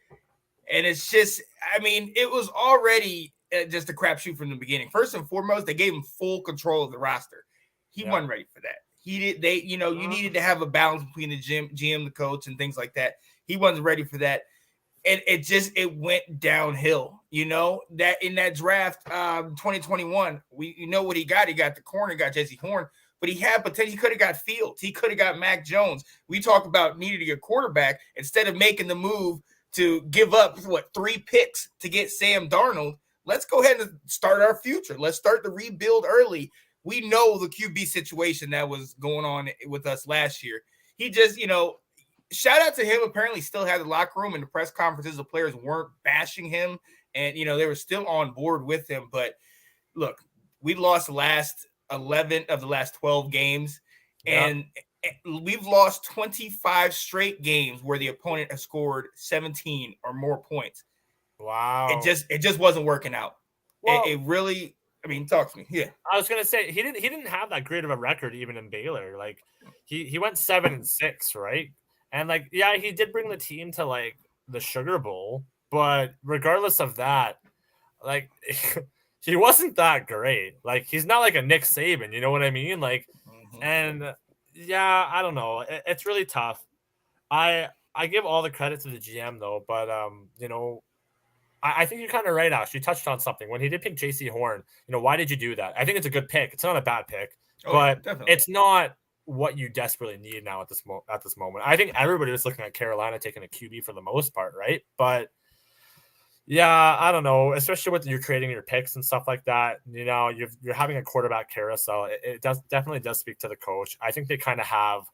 S2: and it's just, I mean, it was already just a crapshoot from the beginning. First and foremost, they gave him full control of the roster. He wasn't ready for that. He did. You needed to have a balance between the GM, the coach, and things like that. He wasn't ready for that, and it went downhill. That in that draft, 2021, we what he got. He got the corner, got Jesse Horn. But he had potential. He could have got Fields. He could have got Mac Jones. We talk about needing to get a quarterback instead of making the move to give up 3 picks to get Sam Darnold. Let's go ahead and start our future. Let's start the rebuild early. We know the QB situation that was going on with us last year. He just, shout out to him. Apparently still had the locker room and the press conferences. The players weren't bashing him and, they were still on board with him. But look, we lost the last 11 of the last 12 games, and we've lost 25 straight games where the opponent has scored 17 or more points.
S1: Wow.
S2: It just wasn't working out.
S1: Well,
S2: it really, I mean, talk to me. Yeah.
S1: I was gonna say he didn't have that great of a record even in Baylor. Like he went 7-6, right? And he did bring the team to the Sugar Bowl, but regardless of that, he wasn't that great. He's not like a Nick Saban, you know what I mean? And I don't know. It's really tough. I give all the credit to the GM though, but I think you're kind of right, Ash. You touched on something when he did pick JC Horn. Why did you do that? I think it's a good pick. It's not a bad pick, but it's not what you desperately need now at this moment. I think everybody was looking at Carolina taking a QB for the most part, right? But yeah, I don't know, especially with you creating your picks and stuff like that. You're having a quarterback carousel. It definitely does speak to the coach. I think they kind of have,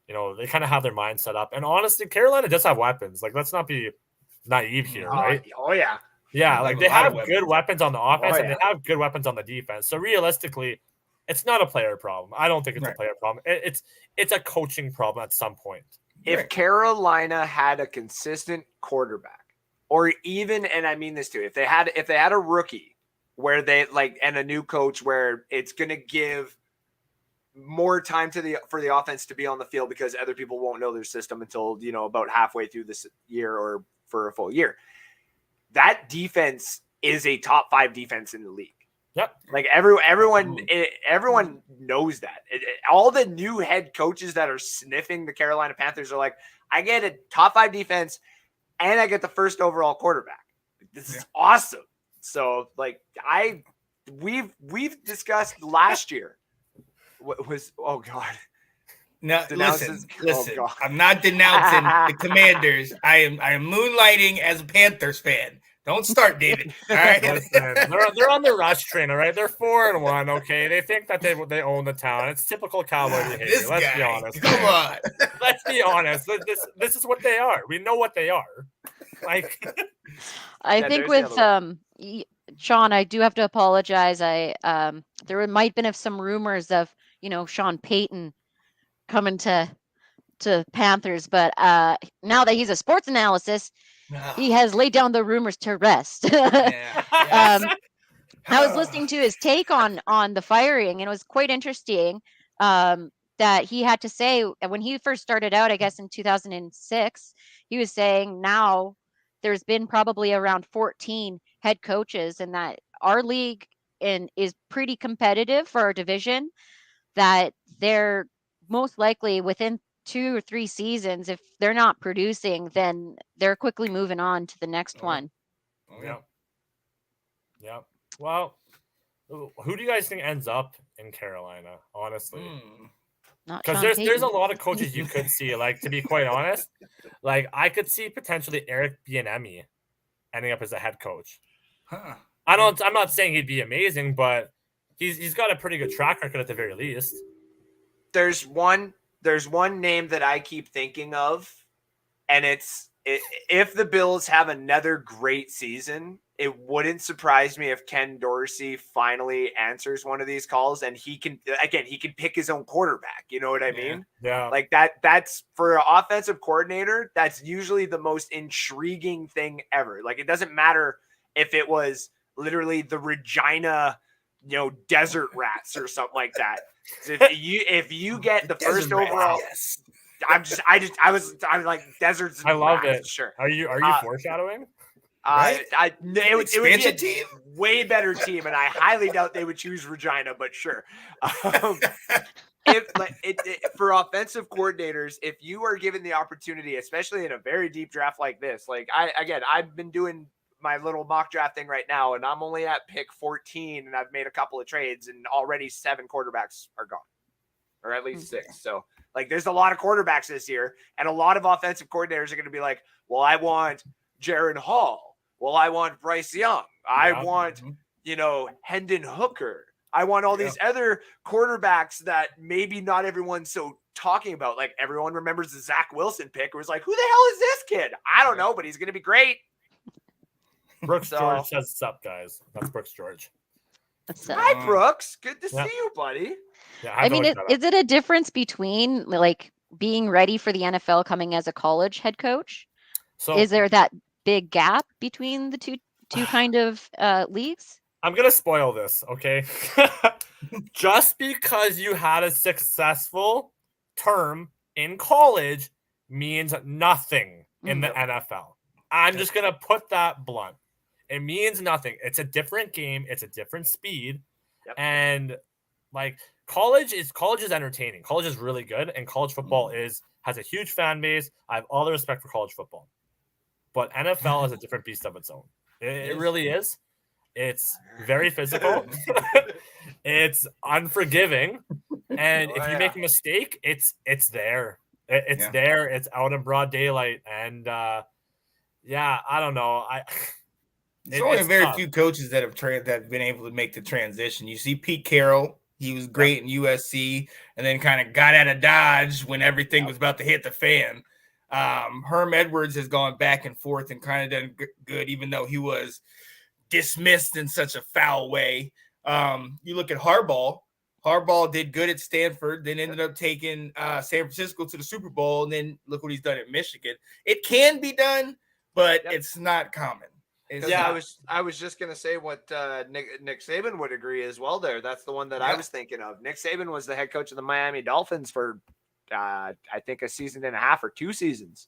S1: their mind set up. And honestly, Carolina does have weapons. Let's not be naive here, right?
S4: Oh yeah,
S1: yeah. They have good weapons on the offense and they have good weapons on the defense. So realistically, it's not a player problem. I don't think it's a player problem. It's a coaching problem at some point.
S4: If Carolina had a consistent quarterback. Or even, and I mean this too, if they had a rookie where they and a new coach where it's going to give more time for the offense to be on the field because other people won't know their system until, about halfway through this year or for a full year. That defense is a top 5 defense in the league.
S1: Yep.
S4: Everyone knows that. All the new head coaches that are sniffing the Carolina Panthers are like, I get a top 5 defense and I get the first overall quarterback. This is awesome. So we've discussed last year. What was, oh God.
S2: No, listen. Oh God. I'm not denouncing the Commanders. I am moonlighting as a Panthers fan. Don't start, David. All right.
S1: Listen, they're on the rush train, all right? They're 4-1, okay? They think that they own the town. It's typical Cowboy behavior. Let's be honest.
S2: Come on.
S1: Let's be honest. This is what they are. We know what they are.
S3: I think with Sean, I do have to apologize. There might have been some rumors of Sean Payton coming to Panthers, but now that he's a sports analyst, he has laid down the rumors to rest. I was listening to his take on the firing, and it was quite interesting that he had to say when he first started out, I guess in 2006, he was saying now there's been probably around 14 head coaches, and that our league is pretty competitive for our division, that they're most likely within 2 or 3 seasons, if they're not producing, then they're quickly moving on to the next one.
S1: Yeah. Well, who do you guys think ends up in Carolina, honestly?
S3: Not
S1: Because
S3: Sean
S1: there's a
S3: Payton.
S1: lot of coaches you could see. Like, to be quite honest, like I could see potentially Eric Bieniemy ending up as a head coach.
S2: Huh.
S1: I'm not saying he'd be amazing, but he's got a pretty good track record at the very least.
S4: There's one name that I keep thinking of, and if the Bills have another great season, it wouldn't surprise me if Ken Dorsey finally answers one of these calls and he can pick his own quarterback. You know what I mean?
S1: Yeah.
S4: Like that's for an offensive coordinator, that's usually the most intriguing thing ever. Like, it doesn't matter if it was literally the Regina, desert rats or something like that. If you get the first overall,
S2: yes.
S4: I was like deserts.
S1: I love
S4: rats,
S1: it.
S4: Sure.
S1: Are you foreshadowing?
S2: Right?
S4: It would be
S2: Expansion
S4: a
S2: team?
S4: way better team, and I highly doubt they would choose Regina, but sure. For offensive coordinators, if you are given the opportunity, especially in a very deep draft like this, like I've been doing my little mock draft thing right now, and I'm only at pick 14, and I've made a couple of trades, and already 7 quarterbacks are gone, or at least 6. So, like, there's a lot of quarterbacks this year, and a lot of offensive coordinators are going to be like, well, I want Jaron Hall. Well, I want Bryce Young. I want, Hendon Hooker. I want all these other quarterbacks that maybe not everyone's so talking about. Like, everyone remembers the Zach Wilson pick. It was like, who the hell is this kid? I don't know, but he's going to be great.
S1: Brooks George says, "What's up, guys?" That's Brooks George.
S4: Hi, Brooks. Good to see you, buddy.
S1: Yeah,
S3: I mean, is it a difference between like being ready for the NFL coming as a college head coach?
S1: So
S3: is there that big gap between the two kind of leagues?
S1: I'm gonna spoil this, okay? Just because you had a successful term in college means nothing in the NFL. I'm just gonna put that blunt. It means nothing. It's a different game. It's a different speed, and like college is entertaining. College is really good, and college football has a huge fan base. I have all the respect for college football. But NFL is a different beast of its own. It really is. It's very physical. It's unforgiving. And if you make a mistake, it's there. It's there. It's out in broad daylight. And I don't know.
S2: There's only very few coaches that have been able to make the transition. You see Pete Carroll. He was great in USC and then kind of got out of Dodge when everything was about to hit the fan. Herm Edwards has gone back and forth and kind of done good, even though he was dismissed in such a foul way. You look at Harbaugh. Harbaugh did good at Stanford, then ended up taking San Francisco to the Super Bowl, and then look what he's done at Michigan. It can be done, but it's not common.
S4: I was just gonna say what Nick Saban would agree as well. That's the one that I was thinking of. Nick Saban was the head coach of the Miami Dolphins for I think a season and a half or 2 seasons,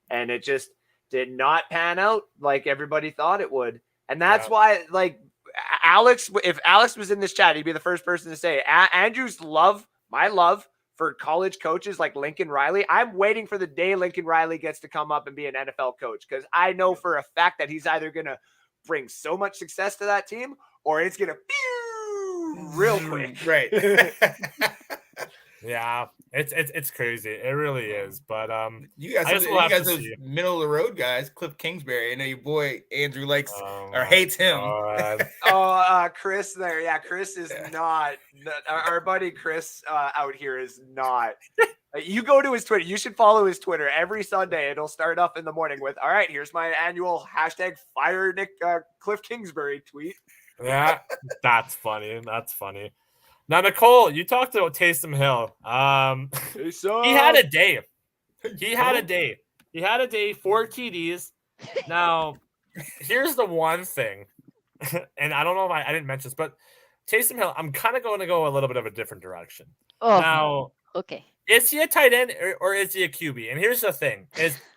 S4: and it just did not pan out like everybody thought it would. And that's why, like, if Alex was in this chat, he'd be the first person to say Andrew's my love for college coaches like Lincoln Riley. I'm waiting for the day Lincoln Riley gets to come up and be an NFL coach, because I know for a fact that he's either going to bring so much success to that team or it's going to real quick.
S2: Right.
S1: Yeah, it's crazy. It really is. But
S2: you guys are middle of the road guys. Cliff Kingsbury. I know your boy Andrew likes or hates him.
S4: Chris there. Yeah, Chris is not. Our buddy Chris out here is not. You go to his Twitter. You should follow his Twitter every Sunday. It'll start off in the morning with, "All right, here's my annual #fire Cliff Kingsbury tweet."
S1: Yeah, that's funny. That's funny. Now, Nicole, you talked about Taysom Hill. He had a day. He had a day, 4 TDs. Now, here's the one thing, and I don't know if I didn't mention this, but Taysom Hill, I'm kind of going to go a little bit of a different direction. Now,
S3: okay.
S1: Is he a tight end or is he a QB? And here's the thing: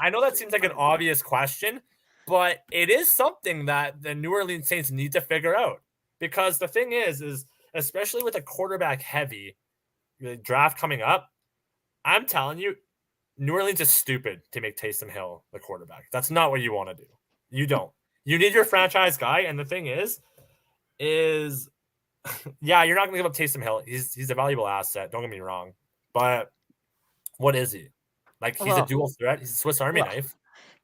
S1: I know that seems like an obvious question, but it is something that the New Orleans Saints need to figure out. Because the thing is especially with a quarterback heavy draft coming up, I'm telling you, New Orleans is stupid to make Taysom Hill the quarterback. That's not what you want to do. You don't. You need your franchise guy. And the thing is you're not going to give up Taysom Hill. He's a valuable asset. Don't get me wrong. but what is he? Like, he's a dual threat. He's a Swiss Army knife.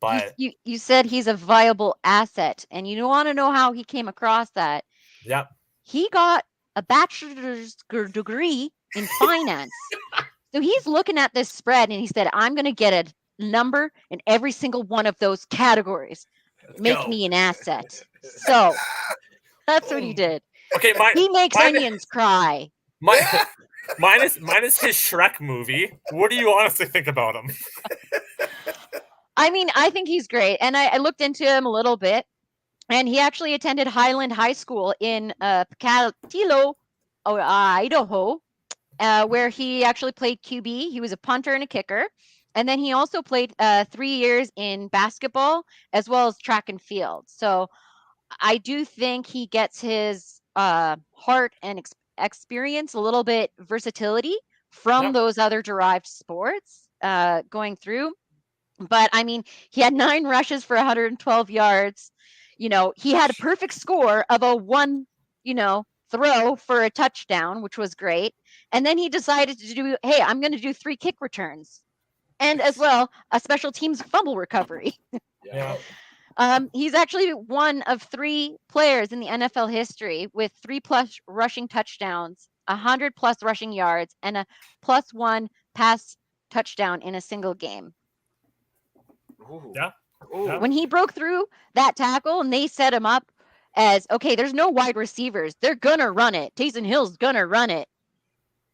S1: But
S3: you said he's a viable asset, and you want to know how he came across that.
S1: Yep.
S3: He got a bachelor's degree in finance. So he's looking at this spread, and he said, I'm going to get a number in every single one of those categories. Make me an asset. So that's what he did.
S1: Okay,
S3: he makes onions cry.
S1: Minus his Shrek movie. What do you honestly think about him?
S3: I mean, I think he's great. And I looked into him a little bit. And he actually attended Highland High School in Pocatello, Idaho, where he actually played QB. He was a punter and a kicker. And then he also played 3 years in basketball as well as track and field. So I do think he gets his heart and experience, a little bit versatility from those other derived sports going through. But I mean, he had 9 rushes for 112 yards. He had a perfect score of a 1, throw for a touchdown, which was great. And then he decided to do, hey, I'm going to do 3 kick returns. And as well, a special teams fumble recovery.
S1: Yeah.
S3: He's actually one of 3 players in the NFL history with 3+ rushing touchdowns, 100+ rushing yards, and a +1 pass touchdown in a single game.
S4: Ooh.
S1: Yeah.
S4: Ooh.
S3: When he broke through that tackle and they set him up as, okay, there's no wide receivers. They're going to run it. Taysom Hill's going to run it.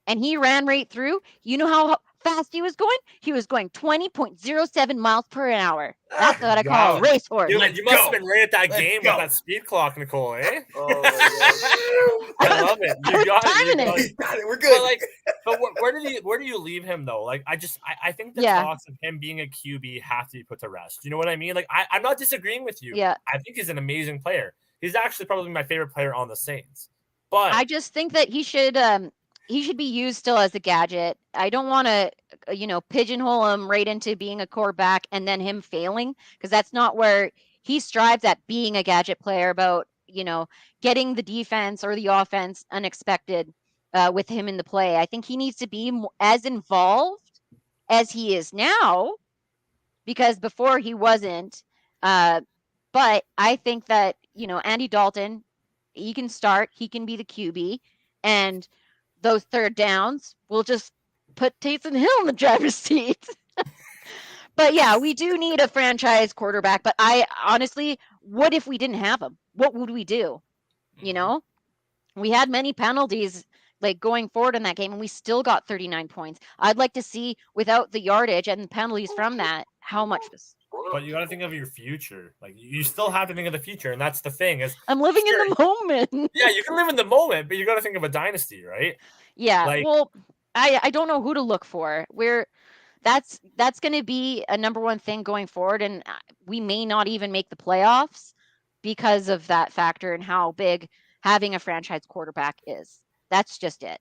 S3: And he ran right through. You know how fast he was going? He was going 20.07 miles per hour. That's what I call a racehorse.
S1: You must have been right at that game with that speed clock, Nicole, eh?
S4: Oh,
S1: I love it. You got
S2: it. We're good.
S1: But where do you leave him though? Like, I think the talks of him being a QB have to be put to rest. You know what I mean? Like, I'm not disagreeing with you.
S3: Yeah.
S1: I think he's an amazing player. He's actually probably my favorite player on the Saints. But
S3: I just think that he should be used still as a gadget. I don't want to, pigeonhole him right into being a quarterback and then him failing, because that's not where he strives at, being a gadget player, about, getting the defense or the offense unexpected with him in the play. I think he needs to be as involved as he is now, because before he wasn't. But I think that, Andy Dalton, he can start, he can be the QB, and those third downs, we'll just put Taysom Hill in the driver's seat. But yeah, we do need a franchise quarterback. But I honestly, what if we didn't have him? What would we do? We had many penalties like going forward in that game, and we still got 39 points. I'd like to see, without the yardage and penalties from that, how much this.
S1: But you got to think of your future. Like, you still have to think of the future, and that's the thing. Is
S3: I'm living in the moment.
S1: Yeah, you can live in the moment, but you got to think of a dynasty, right?
S3: Yeah. Well, I don't know who to look for. That's going to be a number one thing going forward, and we may not even make the playoffs because of that factor and how big having a franchise quarterback is. That's just it.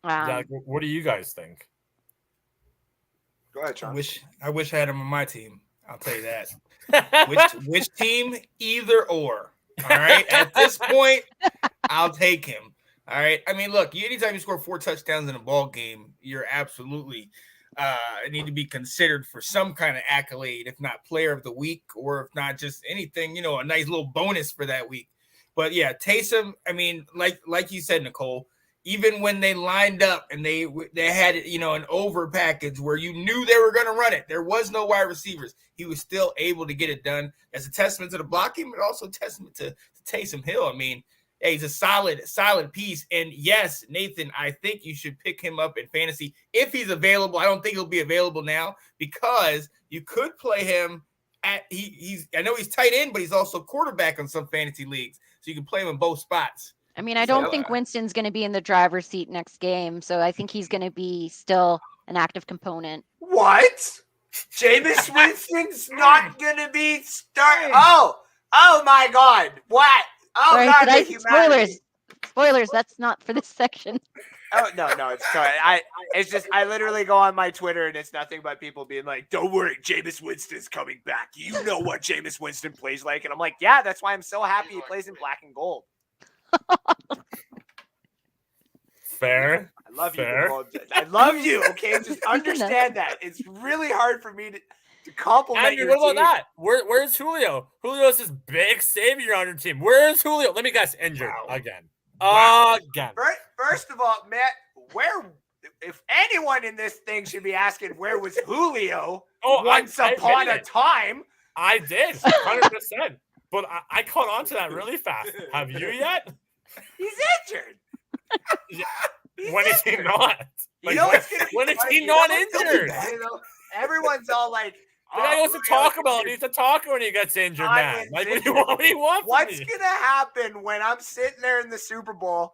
S1: What do you guys think?
S4: Go ahead, Sean.
S2: I wish I had him on my team. I'll tell you that. which team? Either or. All right. At this point, I'll take him. All right. I mean, look, anytime you score 4 touchdowns in a ball game, you're absolutely need to be considered for some kind of accolade, if not player of the week, or if not just anything, a nice little bonus for that week. But yeah, Taysom, I mean, like you said, Nicole, even when they lined up and they had, an over package where you knew they were going to run it, there was no wide receivers. He was still able to get it done. As a testament to the blocking, but also a testament to Taysom Hill. I mean, hey, he's a solid piece. And yes, Nathan, I think you should pick him up in fantasy if he's available. I don't think he'll be available now, because you could play him at I know he's tight end, but he's also quarterback on some fantasy leagues. So you can play him in both spots.
S3: I mean, I don't think Winston's going to be in the driver's seat next game, so I think he's going to be still an active component.
S4: What? Jameis Winston's not going to be starting? Oh my God. What? Oh,
S3: sorry,
S4: God.
S3: Spoilers. That's not for this section.
S4: Oh, no, it's sorry. I literally go on my Twitter and it's nothing but people being like, don't worry, Jameis Winston's coming back. You know what Jameis Winston plays like. And I'm like, yeah, that's why I'm so happy he plays in black and gold.
S1: Fair.
S4: love
S1: Fair.
S4: you, Nicole. I love you. Okay, just understand that it's really hard for me to compliment
S1: Andrew,
S4: your
S1: what about
S4: team.
S1: that? Where's Julio? Julio's this big savior on your team. Where's Julio? Let me guess, injured again. Again.
S4: First of all, Matt, if anyone in this thing should be asking where was Julio once upon a time.
S1: I did, 100%. But I caught on to that really fast. Have you yet?
S4: He's injured.
S1: When is he not?
S4: You know what's gonna be
S1: when is
S4: funny?
S1: he not injured?
S4: You know, everyone's all like,
S1: The guy goes to Taco Bell and he's a taco when he gets injured, man. Like, what do you want from
S4: What's
S1: me?
S4: gonna happen when I'm sitting there in the Super Bowl,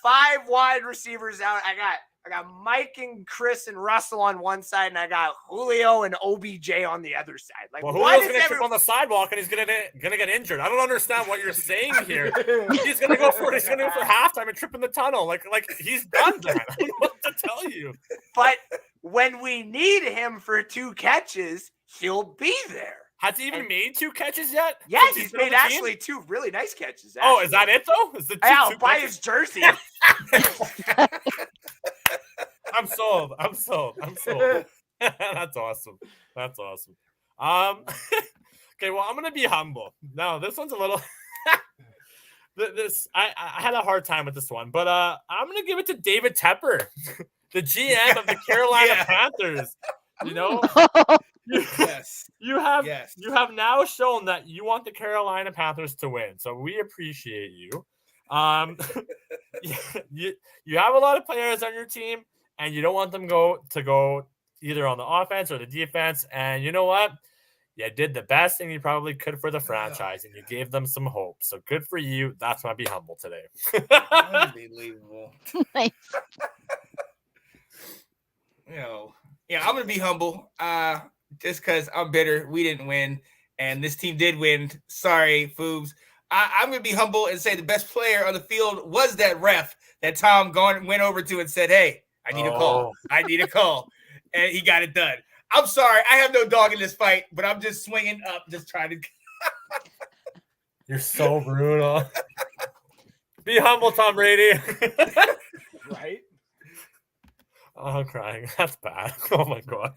S4: 5 wide receivers out? I got Mike and Chris and Russell on one side, and I got Julio and OBJ on the other side. Like,
S1: Well,
S4: why
S1: Julio's
S4: does
S1: gonna trip on the sidewalk and he's gonna get injured. I don't understand what you're saying here. He's gonna go for halftime and trip in the tunnel. Like he's done that. I don't know what to tell you.
S4: But when we need him for 2 catches, he'll be there.
S1: Has he even made 2 catches yet?
S4: Yes,
S1: Since
S4: he's
S1: been on
S4: made
S1: the team?
S4: actually 2 really nice catches.
S1: Oh, is that it though? Is the
S4: Yeah, I'll
S1: two
S4: buy
S1: catches?
S4: his jersey.
S1: I'm sold. That's awesome. Okay, well, I'm gonna be humble. No, this one's a little. I had a hard time with this one, but I'm gonna give it to David Tepper, the GM of the Carolina Panthers. You know,
S2: Yes.
S1: you have now shown that you want the Carolina Panthers to win, so we appreciate you. You have a lot of players on your team, and you don't want them to go either on the offense or the defense. And you know what? You did the best thing you probably could for the franchise, and you gave them some hope. So good for you. That's why I be humble today.
S2: Unbelievable.
S3: Nice.
S2: I'm gonna be humble. Just because I'm bitter, we didn't win, and this team did win. Sorry, Foobs. I'm gonna be humble and say the best player on the field was that ref that Tom went over to and said, "Hey, I need a call. I need a call," and he got it done. I'm sorry, I have no dog in this fight, but I'm just swinging up, just trying to.
S1: You're so brutal. Be humble, Tom Brady.
S4: Right?
S1: Oh, I'm crying. That's bad. Oh my god.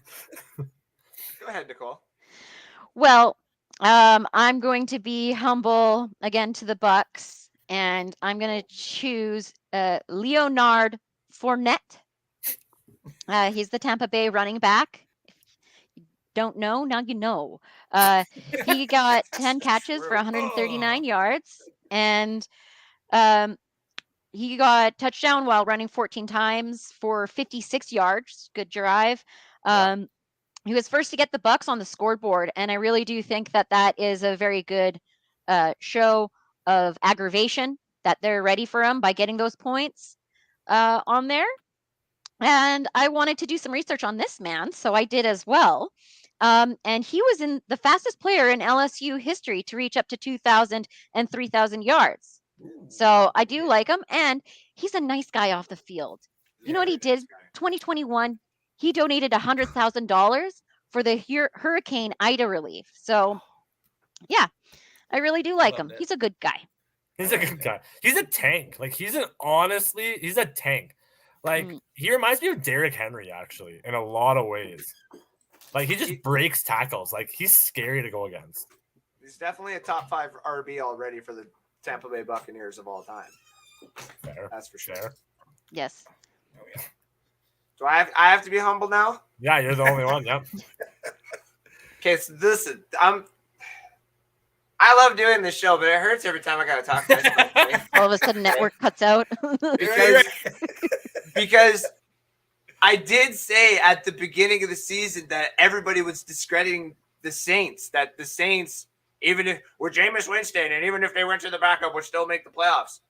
S4: Go ahead, Nicole.
S3: Well, I'm going to be humble again to the Bucks, and I'm going to choose Leonard Fournette. He's the Tampa Bay running back. If you don't know, now you know. He got 10 catches for 139 yards, and he got touchdown while running 14 times for 56 yards. Good drive. He was first to get the Bucks on the scoreboard, and I really do think that is a very good show of aggravation that they're ready for him by getting those points on there. And I wanted to do some research on this man, so I did as well. And he was in the fastest player in LSU history to reach up to 2,000 and 3,000 yards. So I do like him, and he's a nice guy off the field. You know what he did? 2021. He donated $100,000 for the Hurricane Ida relief. So, yeah, I really do like him. He's a good guy.
S1: He's a good guy. He's a tank. Like, he's a tank. Like, he reminds me of Derrick Henry, actually, in a lot of ways. Like, he just breaks tackles. Like, he's scary to go against.
S4: He's definitely a top 5 RB already for the Tampa Bay Buccaneers of all time.
S1: Fair.
S4: That's for sure.
S3: Yes.
S2: Oh, yeah.
S4: Do I have to be humble now?
S1: Yeah, you're the only one. Yep.
S4: Okay, so I love doing this show, but it hurts every time I gotta talk to myself.
S3: All of a sudden, network cuts out.
S4: because I did say at the beginning of the season that everybody was discrediting the Saints. That the Saints, even if we're Jameis Winston, and even if they went to the backup, would still make the playoffs.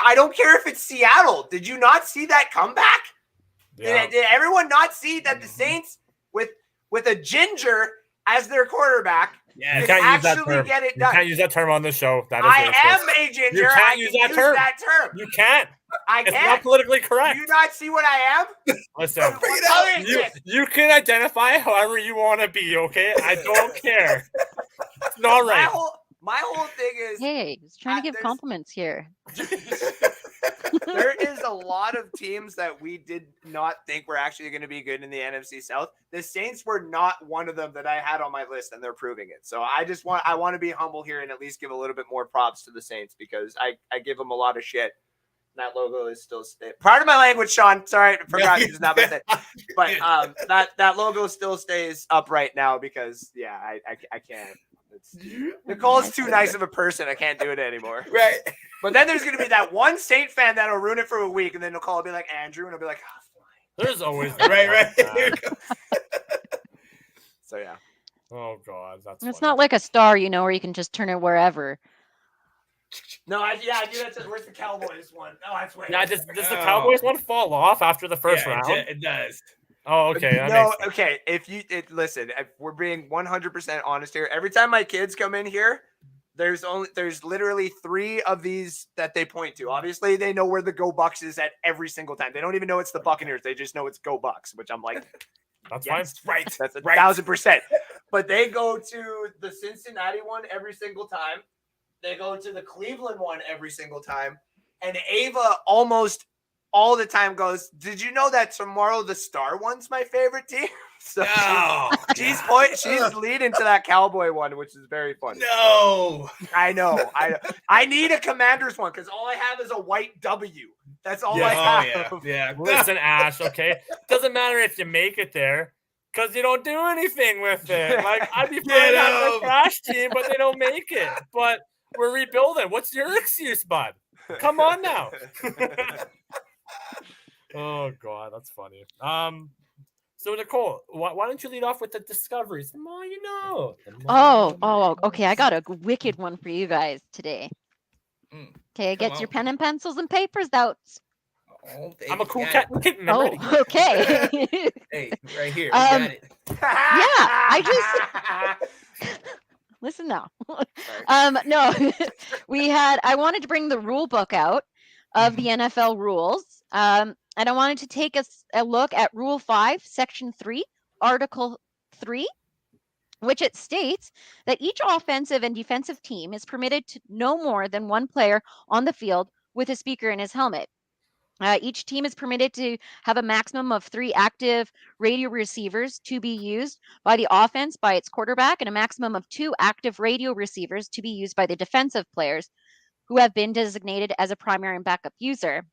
S4: I don't care if it's Seattle. Did you not see that comeback?
S1: Yeah.
S4: Did everyone not see that the Saints with a ginger as their quarterback
S2: Yeah,
S1: You
S4: can
S1: can't use that
S4: actually
S1: term.
S4: get it
S1: You
S4: done?
S1: can't use that term on this show. That is
S4: I
S1: racist.
S4: am a ginger.
S1: You can't
S4: I
S1: use
S4: can
S1: that
S4: use
S1: term.
S4: that term.
S1: You can't.
S4: I
S1: It's not
S4: can't.
S1: politically
S4: Do
S1: correct.
S4: you not see what I am?
S1: Listen,
S4: What color is this?
S1: you can identify however you want to be, okay? I don't care. It's not right.
S4: My whole thing is
S3: Hey, he's trying to give
S4: there's-
S3: compliments here.
S4: There is a lot of teams that we did not think were actually going to be good in the NFC South. The Saints were not one of them that I had on my list, and they're proving it. So I want to be humble here and at least give a little bit more props to the Saints because I give them a lot of shit. That logo is still part of my language, Sean. Sorry, I forgot it's not my thing. But that logo still stays up right now because I can't. Nicole's too nice of a person. I can't do it anymore.
S2: Right.
S4: But then there's gonna be that one Saint fan that'll ruin it for a week, and then Nicole will be like Andrew, and I'll be like, oh, fine.
S1: There's always
S2: right.
S4: So yeah.
S1: Oh God, that's.
S3: It's
S1: funny.
S3: not like a star, where you can just turn it wherever.
S4: No, I do that. Where's the Cowboys one? Oh, that's way.
S1: Yeah, does the Cowboys one fall off after the first round?
S2: It does.
S1: Oh, okay.
S4: Okay. If listen, if we're being 100% honest here, every time my kids come in here, there's literally 3 of these that they point to. Obviously, they know where the Go Bucks is at every single time. They don't even know it's the Buccaneers. They just know it's Go Bucks, which I'm like,
S1: That's
S4: yes,
S1: fine.
S2: Right.
S4: That's 1,000%. But they go to the Cincinnati one every single time. They go to the Cleveland one every single time. And Ava almost all the time goes, did you know that tomorrow the Star one's my favorite team? So she's leading to that Cowboy one, which is very funny.
S2: No.
S4: I know. I need a Commanders one because all I have is a white W. That's all I have.
S2: Yeah.
S1: Listen, Ash, okay? Doesn't matter if you make it there because you don't do anything with it. Like, I'd be fine having a trash team, but they don't make it. But we're rebuilding. What's your excuse, bud? Come on now. Oh, God, that's funny. So, Nicole, why don't you lead off with the discoveries? The more you know.
S3: Okay. I got a wicked one for you guys today. Okay, get your pen and pencils and papers out.
S2: Oh,
S1: I'm a cool cat and kitten. I'm ready.
S3: Okay.
S2: Hey, right here. We got it.
S3: I just listen now. No, I wanted to bring the rule book out of the NFL rules. And I wanted to take a look at Rule 5, Section 3, Article 3, which it states that each offensive and defensive team is permitted to no more than one player on the field with a speaker in his helmet. Each team is permitted to have a maximum of 3 active radio receivers to be used by the offense by its quarterback and a maximum of 2 active radio receivers to be used by the defensive players who have been designated as a primary and backup user.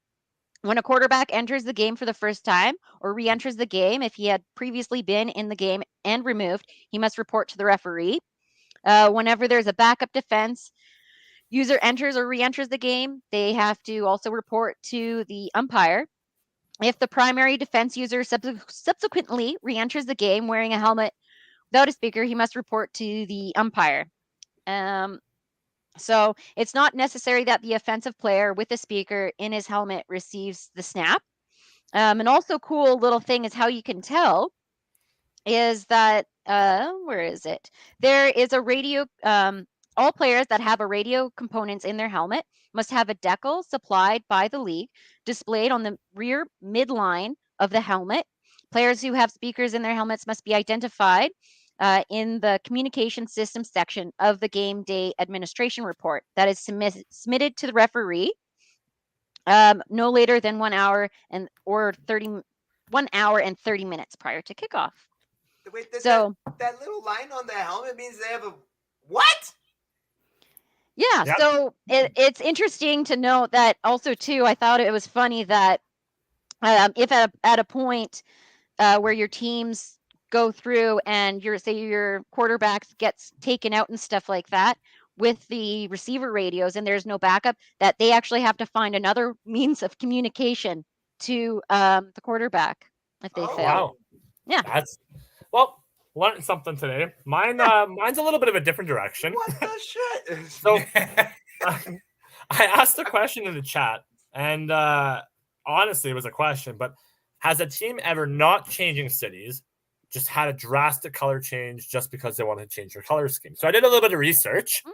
S3: When a quarterback enters the game for the first time or re-enters the game, if he had previously been in the game and removed, he must report to the referee. Whenever there's a backup defense user enters or re-enters the game, they have to also report to the umpire. If the primary defense user subsequently re-enters the game wearing a helmet without a speaker, he must report to the umpire. So it's not necessary that the offensive player with a speaker in his helmet receives the snap. And also cool little thing is how you can tell is that, where is it? There is a radio, all players that have a radio components in their helmet must have a decal supplied by the league displayed on the rear midline of the helmet. Players who have speakers in their helmets must be identified in the communication system section of the game day administration report that is submitted to the referee no later than 1 hour and 30 minutes prior to kickoff.
S4: Wait, that little line on the helmet means they have a what?
S3: Yeah, yep. So it's interesting to note that also too. I thought it was funny that if at a point where your teams go through and your quarterback gets taken out and stuff like that with the receiver radios and there's no backup, that they actually have to find another means of communication to the quarterback if they fail.
S1: Wow.
S3: Yeah.
S1: Learned something today. Mine's a little bit of a different direction.
S4: What the shit?
S1: So I asked a question in the chat, and honestly, it was a question, but has a team ever not changing cities just had a drastic color change just because they wanted to change their color scheme? So I did a little bit of research,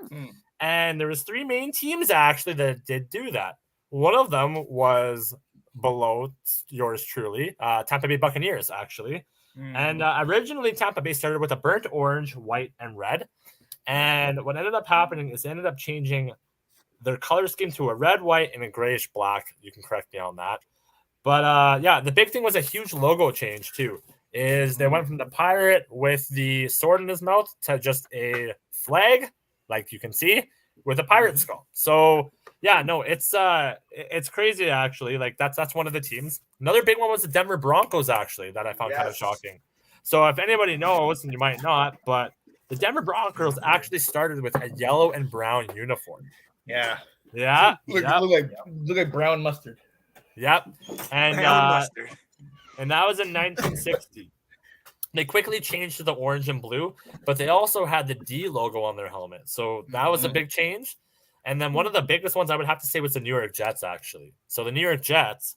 S1: and there was 3 main teams actually that did do that. One of them was below yours truly, Tampa Bay Buccaneers, actually. And originally, Tampa Bay started with a burnt orange, white, and red. And what ended up happening is they ended up changing their color scheme to a red, white, and a grayish black. You can correct me on that. But yeah, the big thing was a huge logo change too. Is they went from the pirate with the sword in his mouth to just a flag, like you can see, with a pirate skull. So yeah, no, it's crazy actually. Like that's one of the teams. Another big one was the Denver Broncos actually that I found kind of shocking. So if anybody knows, and you might not, but the Denver Broncos actually started with a yellow and brown uniform.
S2: Yeah.
S1: Look
S2: like brown mustard.
S1: Yep. And
S4: Brown mustard.
S1: and that was in 1960. They quickly changed to the orange and blue, but they also had the D logo on their helmet. So that was a big change. And then one of the biggest ones I would have to say was the New York Jets, actually. So the New York Jets,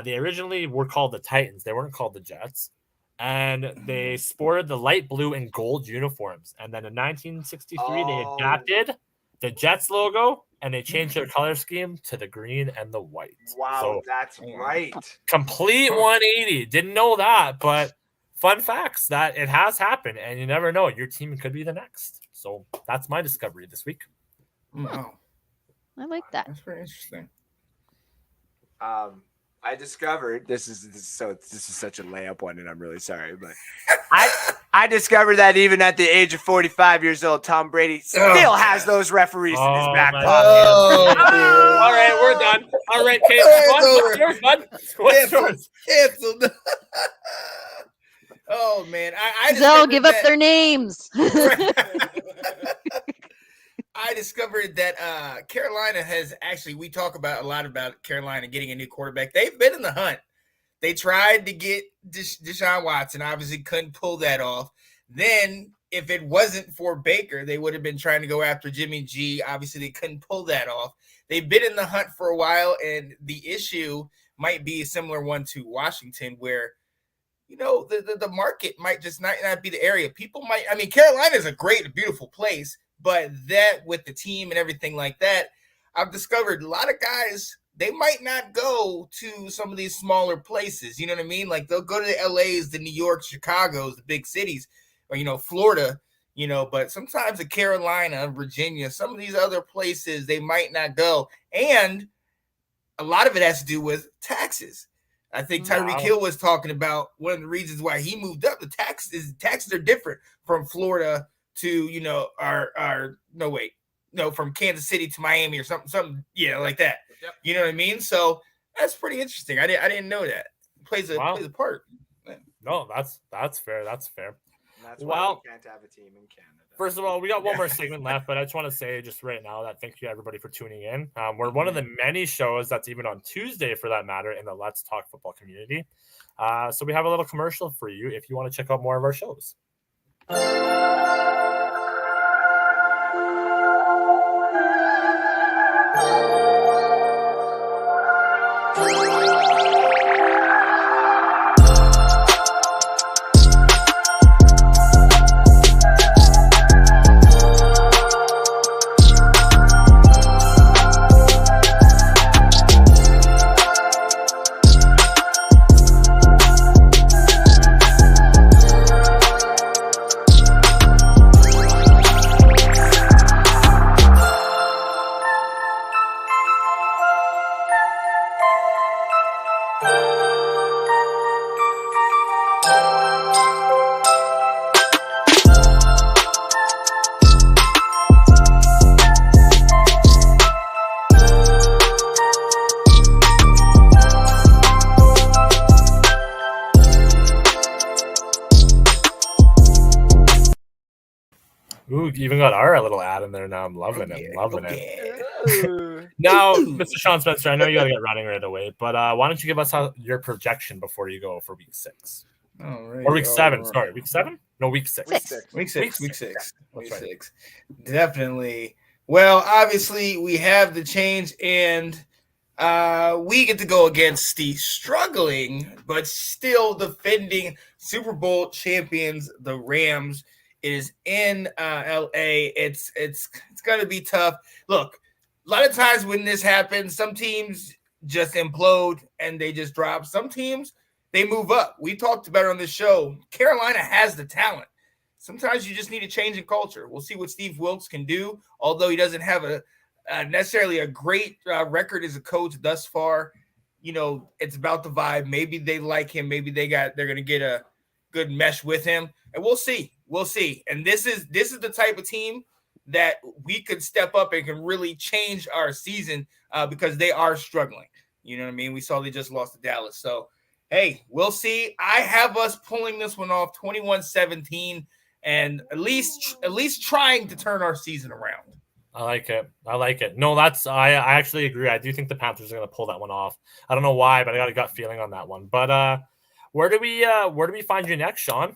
S1: they originally were called the Titans. They weren't called the Jets. And they sported the light blue and gold uniforms. And then in 1963, they adapted the Jets logo, and they changed their color scheme to the green and the white.
S4: Wow,
S1: so
S4: that's right.
S1: Complete 180. Didn't know that, but fun facts that it has happened, and you never know. Your team could be the next. So that's my discovery this week.
S2: Wow.
S3: I like that.
S2: That's very interesting.
S4: I discovered this is such a layup one, and I'm really sorry, but I discovered that even at the age of 45 years old, Tom Brady still has those referees in his back pocket.
S1: All right, we're done. All right, Kate, what's yours, bud? What's yours?
S2: Canceled. Oh man, I
S3: They'll give up their names.
S2: I discovered that Carolina has actually, we talk a lot about Carolina getting a new quarterback. They've been in the hunt. They tried to get Deshaun Watson, obviously couldn't pull that off. Then if it wasn't for Baker, they would have been trying to go after Jimmy G. Obviously they couldn't pull that off. They've been in the hunt for a while, and the issue might be a similar one to Washington, where the market might just not be the area. People might, Carolina is a great, beautiful place, but that with the team and everything like that, I've discovered a lot of guys, they might not go to some of these smaller places. You know what I mean? Like they'll go to the LAs, the New York, Chicago's, the big cities, or, Florida, but sometimes the Carolina, Virginia, some of these other places, they might not go. And a lot of it has to do with taxes. I think Tyreek Hill was talking about one of the reasons why he moved up. The taxes are different from Florida to, from Kansas City to Miami or something, like that. Yep. You know what I mean? So that's pretty interesting. I didn't know that. It plays a part. Yeah.
S1: No, that's fair. That's fair.
S4: That's why we can't have a team in Canada.
S1: First of all, we got one more segment left, but I just want to say just right now that thank you everybody for tuning in. We're one of the many shows that's even on Tuesday, for that matter, in the Let's Talk Football community. So we have a little commercial for you if you want to check out more of our shows. Ooh, even got our little ad in there now. I'm loving it. Now, Mr. Sean Spencer, I know you got to get running right away, but why don't you give us your projection before you go for week 6? Or week 7. Right. Sorry, week 7? No, week 6.
S2: Week six. Definitely. Well, obviously, we have the change, and we get to go against the struggling but still defending Super Bowl champions, the Rams. It is in LA. It's going to be tough. Look, a lot of times when this happens, some teams just implode and they just drop. Some teams, they move up. We talked about it on this show. Carolina has the talent. Sometimes you just need a change in culture. We'll see what Steve Wilkes can do, although he doesn't have necessarily a great record as a coach thus far. You know, it's about the vibe. Maybe they like him. Maybe they're going to get a good mesh with him, and we'll see. We'll see. And this is the type of team that we could step up and can really change our season because they are struggling. You know what I mean? We saw they just lost to Dallas. So, hey, we'll see. I have us pulling this one off 21-17 and at least trying to turn our season around.
S1: I like it. No, I actually agree. I do think the Panthers are going to pull that one off. I don't know why, but I got a gut feeling on that one. But where do we find you next, Sean?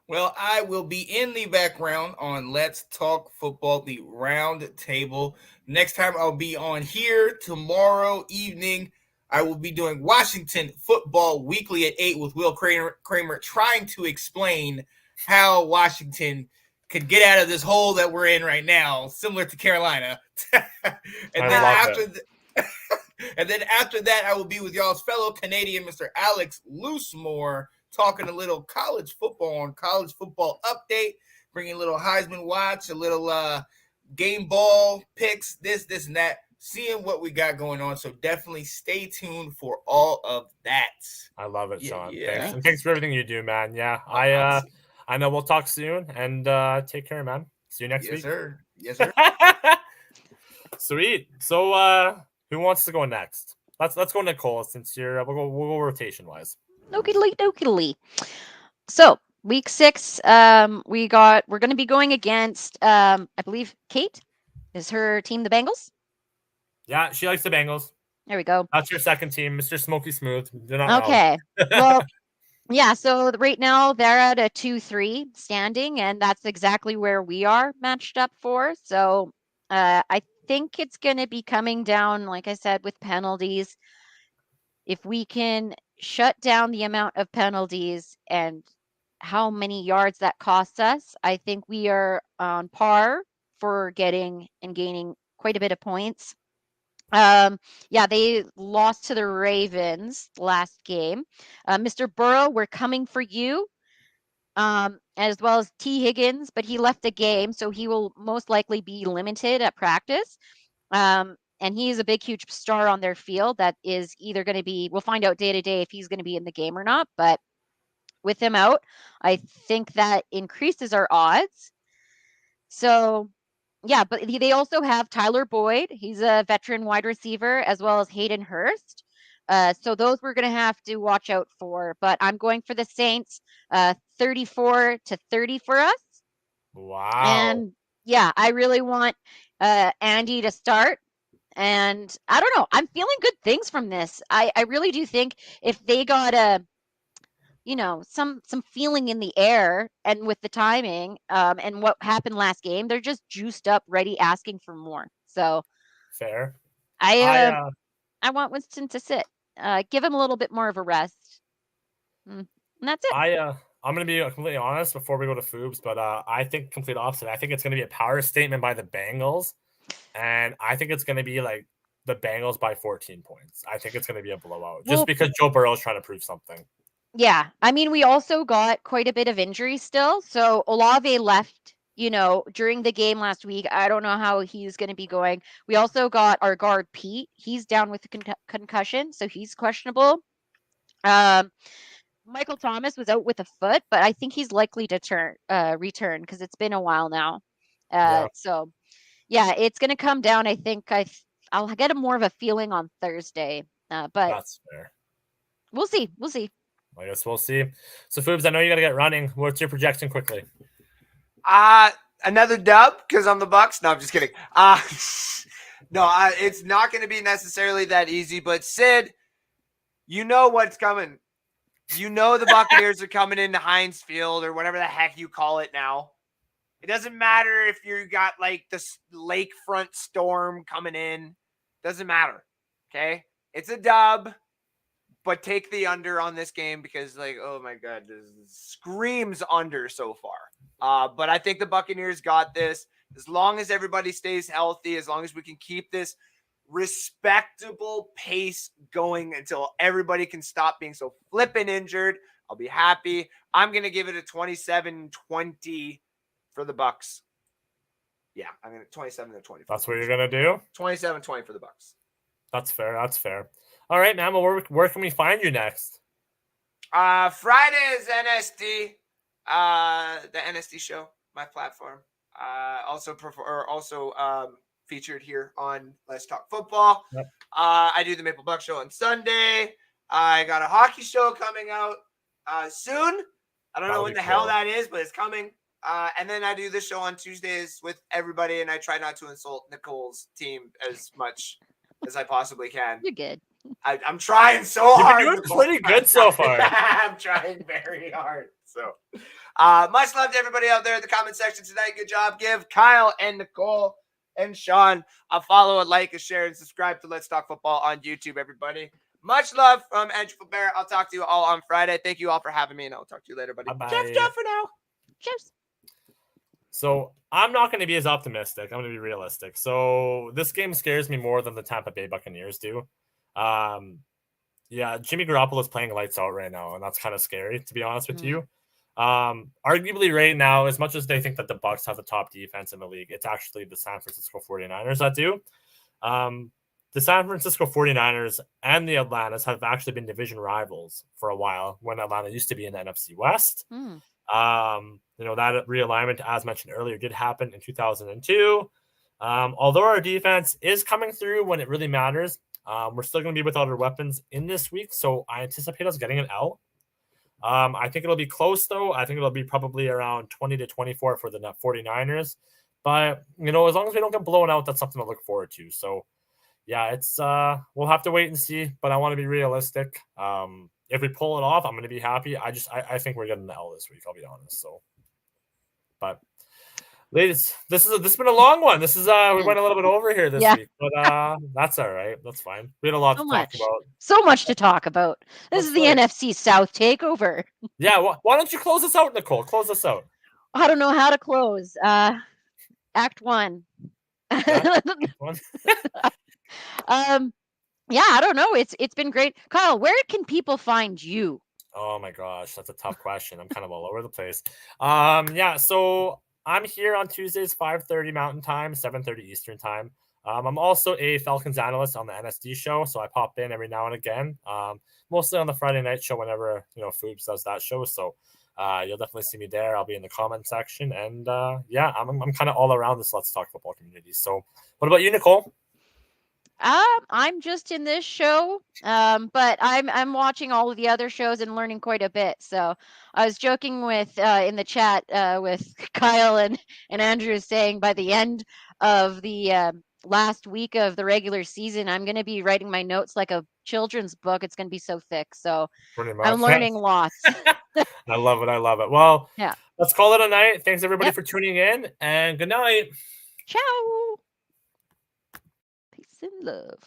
S2: Well, I will be in the background on Let's Talk Football, the round table. Next time I'll be on here tomorrow evening. I will be doing Washington Football Weekly at 8 with Will Kramer trying to explain how Washington could get out of this hole that we're in right now, similar to Carolina. And then after that, I will be with y'all's fellow Canadian, Mr. Alex Loosemore, talking a little college football on College Football Update, bringing a little Heisman watch, a little game ball picks, this, and that, seeing what we got going on. So definitely stay tuned for all of that.
S1: I love it, Sean.
S2: Yeah.
S1: Thanks for everything you do, man. Yeah, I know we'll talk soon, and take care, man. See you next week.
S2: Yes, sir.
S1: Sweet. So who wants to go next? Let's go Nicole, since we'll go rotation wise.
S3: Okey-dokey. So week 6, we're going to be going against I believe Kate. Is her team the Bengals?
S1: Yeah, she likes the Bengals.
S3: There we go.
S1: That's your second team, Mr. Smoky Smooth. They're not
S3: okay. Well, yeah. So right now they're at a 2-3 standing, and that's exactly where we are matched up for. So I think it's going to be coming down, like I said, with penalties. If we can shut down the amount of penalties and how many yards that costs us, I think we are on par for getting and gaining quite a bit of points. Yeah, they lost to the Ravens last game. Mr. Burrow, we're coming for you, as well as T. Higgins, but he left the game, so he will most likely be limited at practice. And he is a big, huge star on their field that is either going to be, we'll find out day to day if he's going to be in the game or not. But with him out, I think that increases our odds. So, yeah, but they also have Tyler Boyd. He's a veteran wide receiver, as well as Hayden Hurst. So those we're going to have to watch out for. But I'm going for the Saints, 34-30 for us.
S1: Wow.
S3: And yeah, I really want Andy to start. And I don't know. I'm feeling good things from this. I really do think if they got some feeling in the air and with the timing and what happened last game, they're just juiced up, ready, asking for more. So
S1: fair.
S3: I want Winston to sit. Give him a little bit more of a rest. And that's it.
S1: I'm going to be completely honest before we go to Foobs, but I think complete opposite. I think it's going to be a power statement by the Bengals, and I think it's going to be like the Bengals by 14 points. I think it's going to be a blowout just because Joe Burrow is trying to prove something.
S3: Yeah. I mean, we also got quite a bit of injury still. So Olave left, during the game last week. I don't know how he's going to be going. We also got our guard, Pete. He's down with the concussion, so he's questionable. Michael Thomas was out with a foot, but I think he's likely to return because it's been a while now. So, yeah, it's going to come down. I think I'll get more of a feeling on Thursday, but
S1: that's fair.
S3: We'll see.
S1: I guess we'll see. So, Foobs, I know you got to get running. What's your projection quickly?
S4: Another dub because I'm the Bucks. No, I'm just kidding. It's not going to be necessarily that easy. But Sid, you know what's coming. You know the Buccaneers are coming into Heinz Field or whatever the heck you call it now. It doesn't matter if you got like this lakefront storm coming in. Doesn't matter. Okay? It's a dub, but take the under on this game because, like, oh my God, this screams under so far. But I think the Buccaneers got this. As long as everybody stays healthy, as long as we can keep this respectable pace going until everybody can stop being so flippin' injured, I'll be happy. I'm going to give it a 27-20 for the Bucks. Yeah, I'm going to 27-20.
S1: That's what you're gonna do.
S4: 27-20 for the Bucks.
S1: That's fair. That's fair. All right, man. Well, where can we find you next?
S4: Friday is NSD. The NSD show, my platform. Also featured here on Let's Talk Football.
S1: Yep.
S4: I do the Maple Buck show on Sunday. I got a hockey show coming out soon. I don't know when the hell that is, but it's coming. And then I do this show on Tuesdays with everybody, and I try not to insult Nicole's team as much as I possibly can.
S3: You're good.
S4: I'm trying so hard.
S1: You're doing pretty good so far.
S4: I'm trying very hard. So, much love to everybody out there in the comment section tonight. Good job. Give Kyle and Nicole and Sean a follow, a like, a share, and subscribe to Let's Talk Football on YouTube, everybody. Much love from Andrew Faber. I'll talk to you all on Friday. Thank you all for having me, and I'll talk to you later, buddy.
S1: Bye-bye.
S4: Jeff for now.
S3: Cheers.
S1: So I'm not going to be as optimistic. I'm going to be realistic. So this game scares me more than the Tampa Bay Buccaneers do. Yeah, Jimmy Garoppolo is playing lights out right now, and that's kind of scary, to be honest with you. Arguably right now, as much as they think that the Bucs have the top defense in the league, it's actually the San Francisco 49ers that do. The San Francisco 49ers and the Atlantas have actually been division rivals for a while when Atlanta used to be in the NFC West. That realignment, as mentioned earlier, did happen in 2002. Although our defense is coming through when it really matters, we're still going to be without our weapons in this week, so I anticipate us getting an L. I think it'll be close, though. I think it'll be probably around 20-24 for the 49ers. But, as long as we don't get blown out, that's something to look forward to. So, yeah, it's we'll have to wait and see, but I want to be realistic. If we pull it off, I'm going to be happy. I think we're getting the L this week, I'll be honest. So, but ladies, this has been a long one. This is we went a little bit over here this week, but that's all right. That's fine. We had a lot to talk about.
S3: So much to talk about. This is the NFC South Takeover.
S1: Yeah, why don't you close us out, Nicole? Close us out.
S3: I don't know how to close. Act 1. Yeah, I don't know. It's been great. Kyle, where can people find you?
S1: Oh my gosh, that's a tough question. I'm kind of all over the place. Yeah, so I'm here on Tuesdays, 5:30 Mountain Time, 7:30 Eastern Time. I'm also a Falcons analyst on the NSD show, so I pop in every now and again. Mostly on the Friday night show whenever Foobs does that show. So you'll definitely see me there. I'll be in the comment section, and yeah, I'm kind of all around this Let's Talk Football community. So, what about you, Nicole?
S3: I'm just in this show, but I'm watching all of the other shows and learning quite a bit. So I was joking with in the chat with Kyle and Andrew saying by the end of the last week of the regular season, I'm going to be writing my notes like a children's book. It's going to be so thick. So I'm learning lots.
S1: I love it. I love it. Well,
S3: yeah.
S1: Let's call it a night. Thanks everybody for tuning in, and good night.
S3: Ciao. Peace and love.